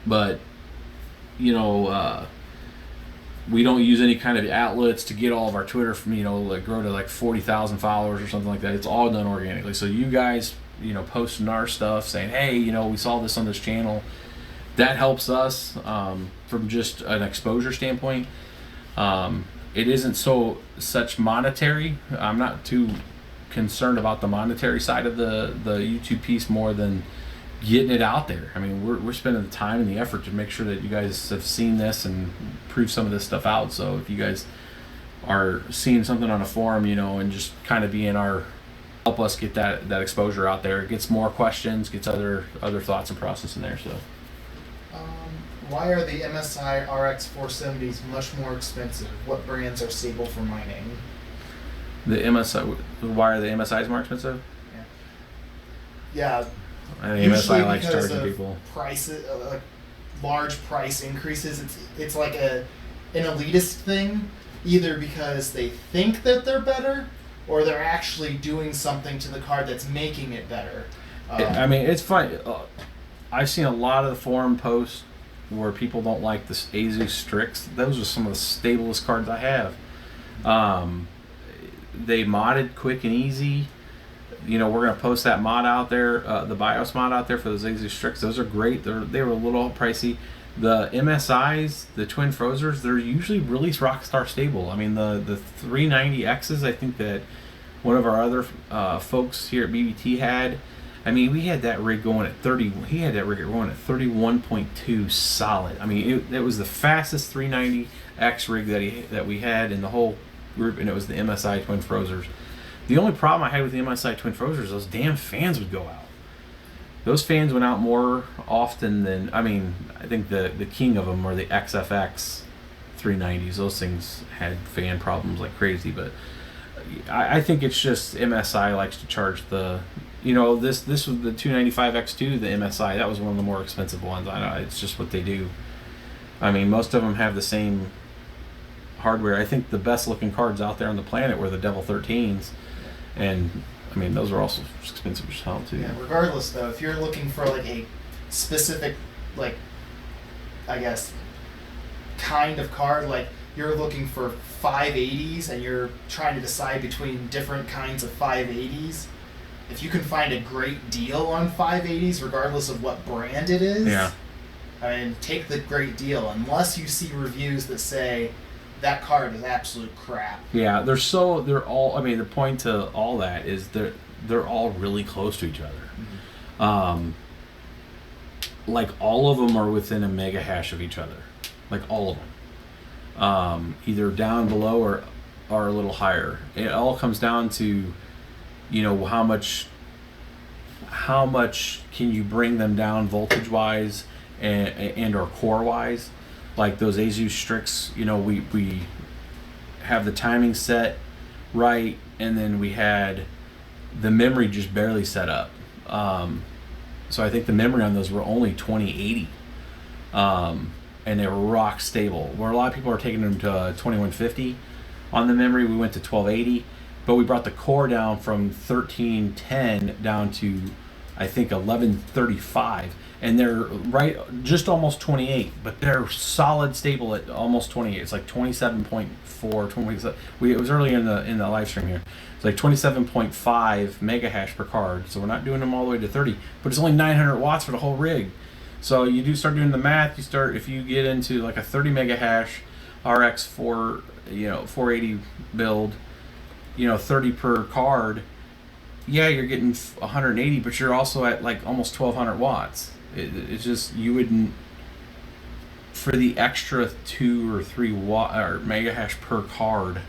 But, you know, we don't use any kind of outlets to get all of our Twitter from, you know, like grow to like 40,000 followers or something like that. It's all done organically. So you guys, you know, posting our stuff saying, hey, you know, we saw this on this channel. That helps us from just an exposure standpoint. It isn't such monetary. I'm not too concerned about the monetary side of the YouTube piece more than getting it out there. I mean, we're spending the time and the effort to make sure that you guys have seen this and prove some of this stuff out. So if you guys are seeing something on a forum, you know, and just kind of being help us get that exposure out there, it gets more questions, gets other thoughts and process in there. So. Why are the MSI RX470s much more expensive? What brands are stable for mining? Why are the MSIs more expensive? Yeah. I think MSI likes charging people. Prices, large price increases. It's like an elitist thing, either because they think that they're better, or they're actually doing something to the card that's making it better. I mean, it's funny. I've seen a lot of the forum posts where people don't like this Asus Strix. Those are some of the stablest cards I have. They modded quick and easy. You know, we're going to post that mod out there, the BIOS mod out there for those Asus Strix. Those are great. They were a little pricey. The MSIs, the Twin Frozers, they're usually really rockstar stable. I mean, the 390Xs, I think that one of our other folks here at BBT had. I mean, we had that rig going at 30. He had that rig going at 31.2 solid. I mean, it was the fastest 390X rig that we had in the whole group, and it was the MSI Twin Frozers. The only problem I had with the MSI Twin Frozers, those damn fans would go out. Those fans went out more often than, I mean, I think the king of them were the XFX 390s. Those things had fan problems like crazy, but I think it's just MSI likes to charge the. You know, this was the 295X2, the MSI. That was one of the more expensive ones. I know, it's just what they do. I mean, most of them have the same hardware. I think the best looking cards out there on the planet were the Devil 13s, and I mean, those are also expensive as hell too. Yeah. Regardless, though, if you're looking for like a specific, like, I guess, kind of card, like you're looking for 580s, and you're trying to decide between different kinds of 580s. If you can find a great deal on 580s, regardless of what brand it is, yeah. I mean, take the great deal, unless you see reviews that say that card is absolute crap. Yeah, they're all, I mean, the point to all that is they're all really close to each other. Mm-hmm. Like, all of them are within a mega hash of each other. Like, all of them. Either down below or a little higher. It all comes down to, you know, how much can you bring them down voltage wise and or core wise. Like those Asus Strix, you know, we have the timing set right, and then we had the memory just barely set up. So I think the memory on those were only 2080, and they were rock stable. Where a lot of people are taking them to 2150 on the memory, we went to 1280. But we brought the core down from 1310 down to, I think, 1135, and they're right just almost 28, but they're solid stable at almost 28. It's like 27.4, 27. It was earlier in the live stream here. It's like 27.5 mega hash per card. So we're not doing them all the way to 30, but it's only 900 watts for the whole rig. So you do start doing the math. If you get into like a 30 mega hash RX4, 480 build. 30 per card, yeah, you're getting 180, but you're also at like almost 1200 watts. It's just, you wouldn't, for the extra 2 or 3 watt or mega hash per card,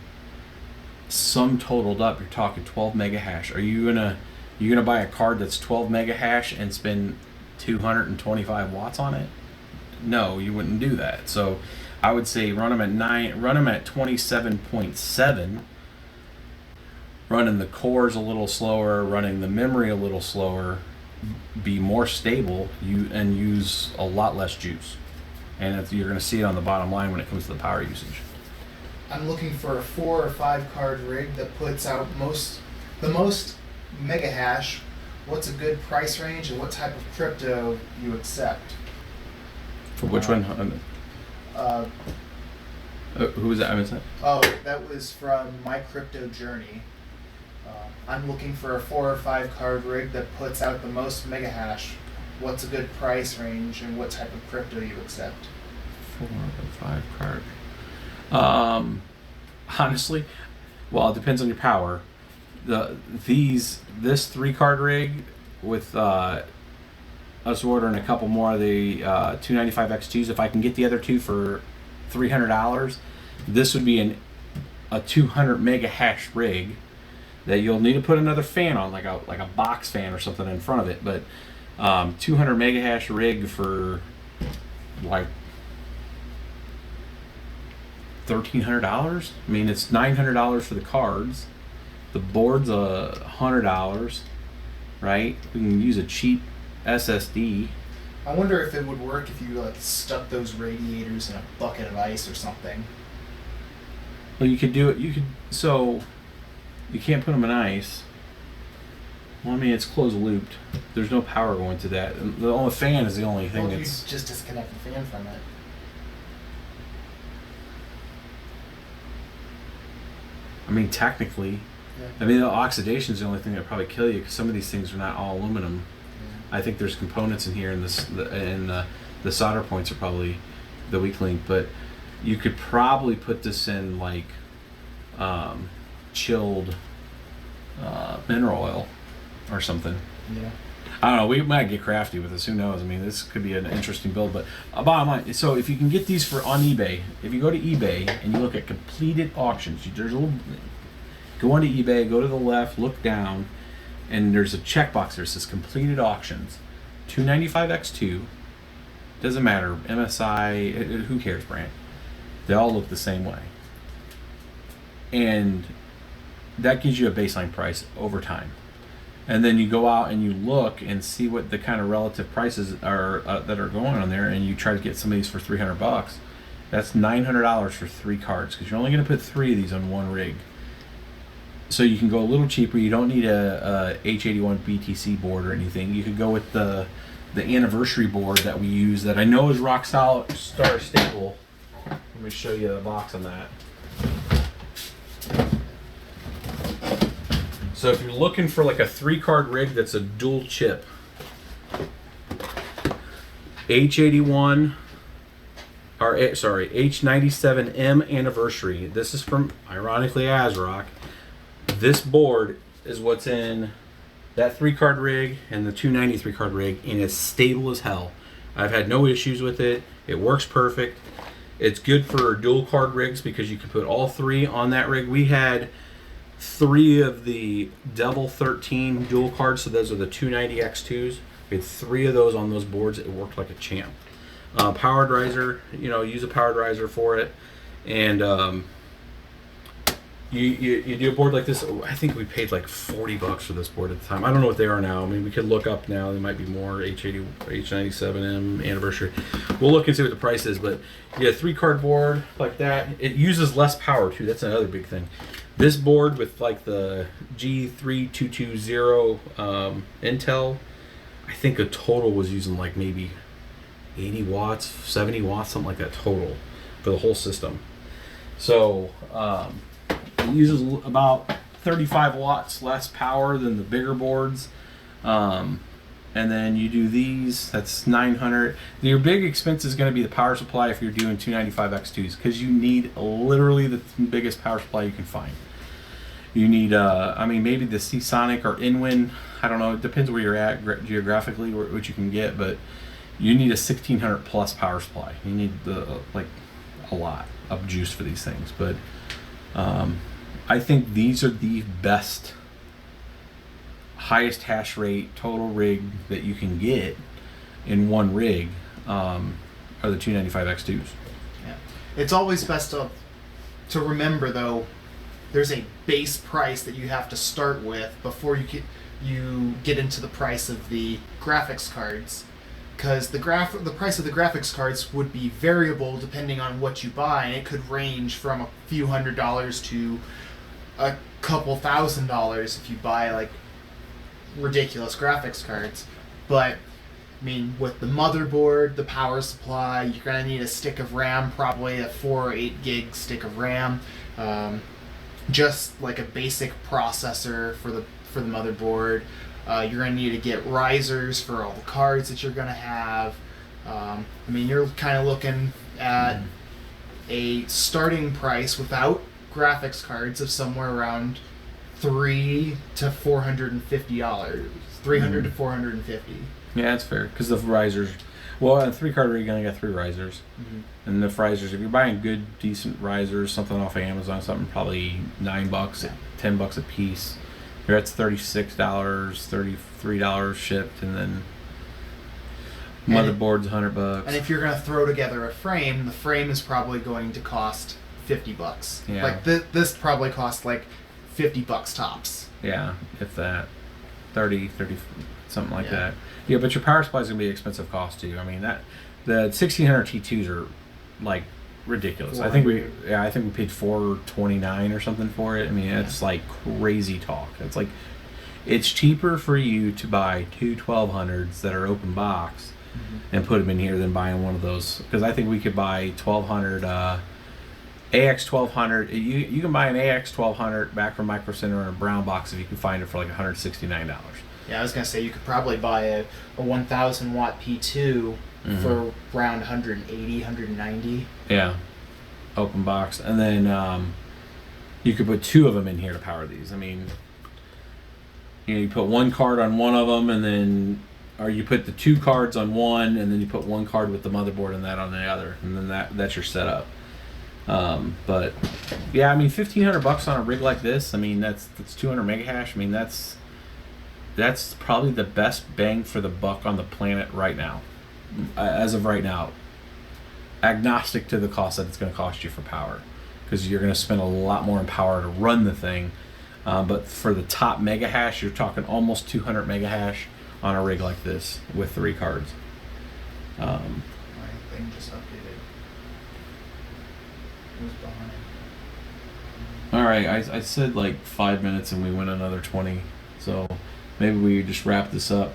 sum totaled up, you're talking 12 mega hash. Are you gonna buy a card that's 12 mega hash and spend 225 watts on it? No, you wouldn't do that. So I would say run them at 27.7. Running the cores a little slower, running the memory a little slower, be more stable, and use a lot less juice. And you're going to see it on the bottom line when it comes to the power usage. I'm looking for a 4 or 5 card rig that puts out most The most mega hash, what's a good price range, and what type of crypto you accept? For which one? Who was that? I missed that. Oh, that was from My Crypto Journey. I'm looking for a 4 or 5 card rig that puts out the most mega hash. What's a good price range, and what type of crypto you accept? 4 or 5 card. Honestly, well, it depends on your power. This 3 card rig with us ordering a couple more of the 295 X2s. If I can get the other 2 for $300, this would be a 200 mega hash rig that you'll need to put another fan on, like a box fan or something in front of it. But 200 mega hash rig for like $1,300. I mean, it's $900 for the cards. The board's $100, right? We can use a cheap SSD. I wonder if it would work if you like stuck those radiators in a bucket of ice or something. Well, you could do it. So you can't put them in ice. Well, I mean, it's closed looped. There's no power going to that. And the only fan is the only thing Well, that's. you just disconnect the fan from it. I mean, technically. Yeah. I mean, the oxidation is the only thing that probably kill you, because some of these things are not all aluminum. Yeah. I think there's components in here, and the solder points are probably the weak link. But you could probably put this in like chilled mineral oil or something. Yeah. I don't know. We might get crafty with this. Who knows? I mean, this could be an interesting build. But bottom line, so if you can get these on eBay, if you go to eBay and you look at completed auctions, there's a little. Go onto eBay, go to the left, look down, and there's a checkbox there that says completed auctions. 295 X2, doesn't matter, MSI, who cares brand. They all look the same way. And that gives you a baseline price over time. And then you go out and you look and see what the kind of relative prices are that are going on there, and you try to get some of these for $300. That's $900 for 3 cards, because you're only going to put 3 of these on one rig. So you can go a little cheaper. You don't need a H81 BTC board or anything. You could go with the anniversary board that we use, that I know is rock solid star stable. Let me show you the box on that. So if you're looking for like a 3 card rig that's a dual chip, H81 or sorry, H97M anniversary. This is from, ironically, ASRock. This board is what's in that 3 card rig and the 293 card rig, and it's stable as hell. I've had no issues with it. It works perfect. It's good for dual card rigs because you can put all 3 on that rig. We had 3 of the double 13 dual cards, so those are the 290 X2s. We had 3 of those on those boards. It worked like a champ. Powered riser, use a powered riser for it, and you do a board like this. I think we paid like $40 for this board at the time. I don't know what they are now. I mean, we could look up now. They might be more. H97M anniversary. We'll look and see what the price is. But yeah, 3 card board like that. It uses less power too. That's another big thing. This board with like the G3220 Intel, I think a total was using like maybe 80 watts, 70 watts, something like that total for the whole system. So it uses about 35 watts less power than the bigger boards. And then you do these, that's 900. Your big expense is going to be the power supply if you're doing 295 X2s, because you need literally the biggest power supply you can find. You need, I mean, maybe the Seasonic or Inwin. I don't know. It depends where you're at geographically, what you can get, but you need a 1600 plus power supply. You need like a lot of juice for these things. But I think these are the best, highest hash rate total rig that you can get in one rig, are the 295 X2s. Yeah. It's always best to remember, though, there's a base price that you have to start with before you get into the price of the graphics cards, because the price of the graphics cards would be variable depending on what you buy, and it could range from a few $100s to a couple $1,000s if you buy like ridiculous graphics cards. But I mean, with the motherboard, the power supply, you're gonna need a stick of RAM, probably a 4 or 8 gig stick of RAM. Just like a basic processor for the motherboard. You're gonna need to get risers for all the cards that you're gonna have. I mean, you're kind of looking at a starting price without graphics cards of somewhere around $300 to $450. $300 to $450. Yeah, that's fair because the risers. Well, on a 3-card rig, you're gonna get 3 risers, and the risers. If you're buying good, decent risers, something off of Amazon, something probably $9, $10 a piece. That's $36, $33 shipped, and then motherboard's $100. And if you're gonna throw together a frame, the frame is probably going to cost $50. Yeah. Like this probably costs like $50 tops. Yeah, if that, 30, something like that. Yeah, but your power supply is gonna be an expensive cost too. I mean that the 1600 T2s are like ridiculous. I think we paid $429 or something for it. I mean it's like crazy talk. It's like it's cheaper for you to buy 2 1200s that are open box and put them in here than buying one of those, because I think we could buy 1200 AX 1200. You can buy an AX 1200 back from Micro Center in a brown box if you can find it for like $169. Yeah, I was gonna say you could probably buy a 1000 watt P2 for around 180, 190. Yeah, open box, and then you could put 2 of them in here to power these. I mean, you put 1 card on one of them, and then, or you put the 2 cards on one, and then you put 1 card with the motherboard and that on the other, and then that's your setup. But yeah, I mean, $1,500 on a rig like this. I mean, that's 200 mega hash. I mean, that's probably the best bang for the buck on the planet right now, as of right now. Agnostic to the cost that it's going to cost you for power, because you're going to spend a lot more in power to run the thing. But for the top mega hash, you're talking almost 200 mega hash on a rig like this with 3 cards. My thing just updated. It was behind. All right, I said like 5 minutes and we went another 20, so maybe we just wrap this up.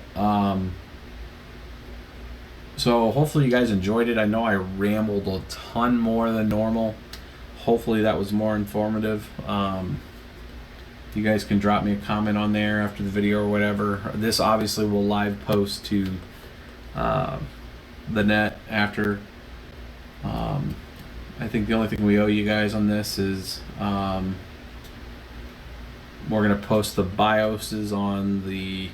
So hopefully you guys enjoyed it. I know I rambled a ton more than normal. Hopefully that was more informative. You guys can drop me a comment on there after the video or whatever. This obviously will live post to the net after. I think the only thing we owe you guys on this is we're going to post the BIOSes on the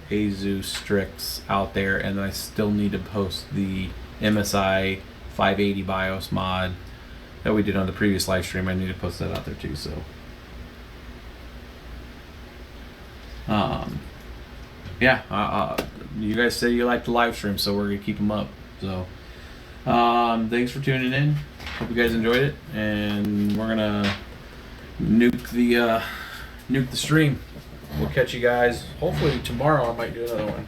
Asus Strix out there, and I still need to post the MSI 580 BIOS mod that we did on the previous live stream. I need to post that out there too. So yeah, you guys say you like the live stream, so we're gonna keep them up. So thanks for tuning in. Hope you guys enjoyed it, and we're gonna nuke the stream. We'll catch you guys hopefully tomorrow. I might do another one.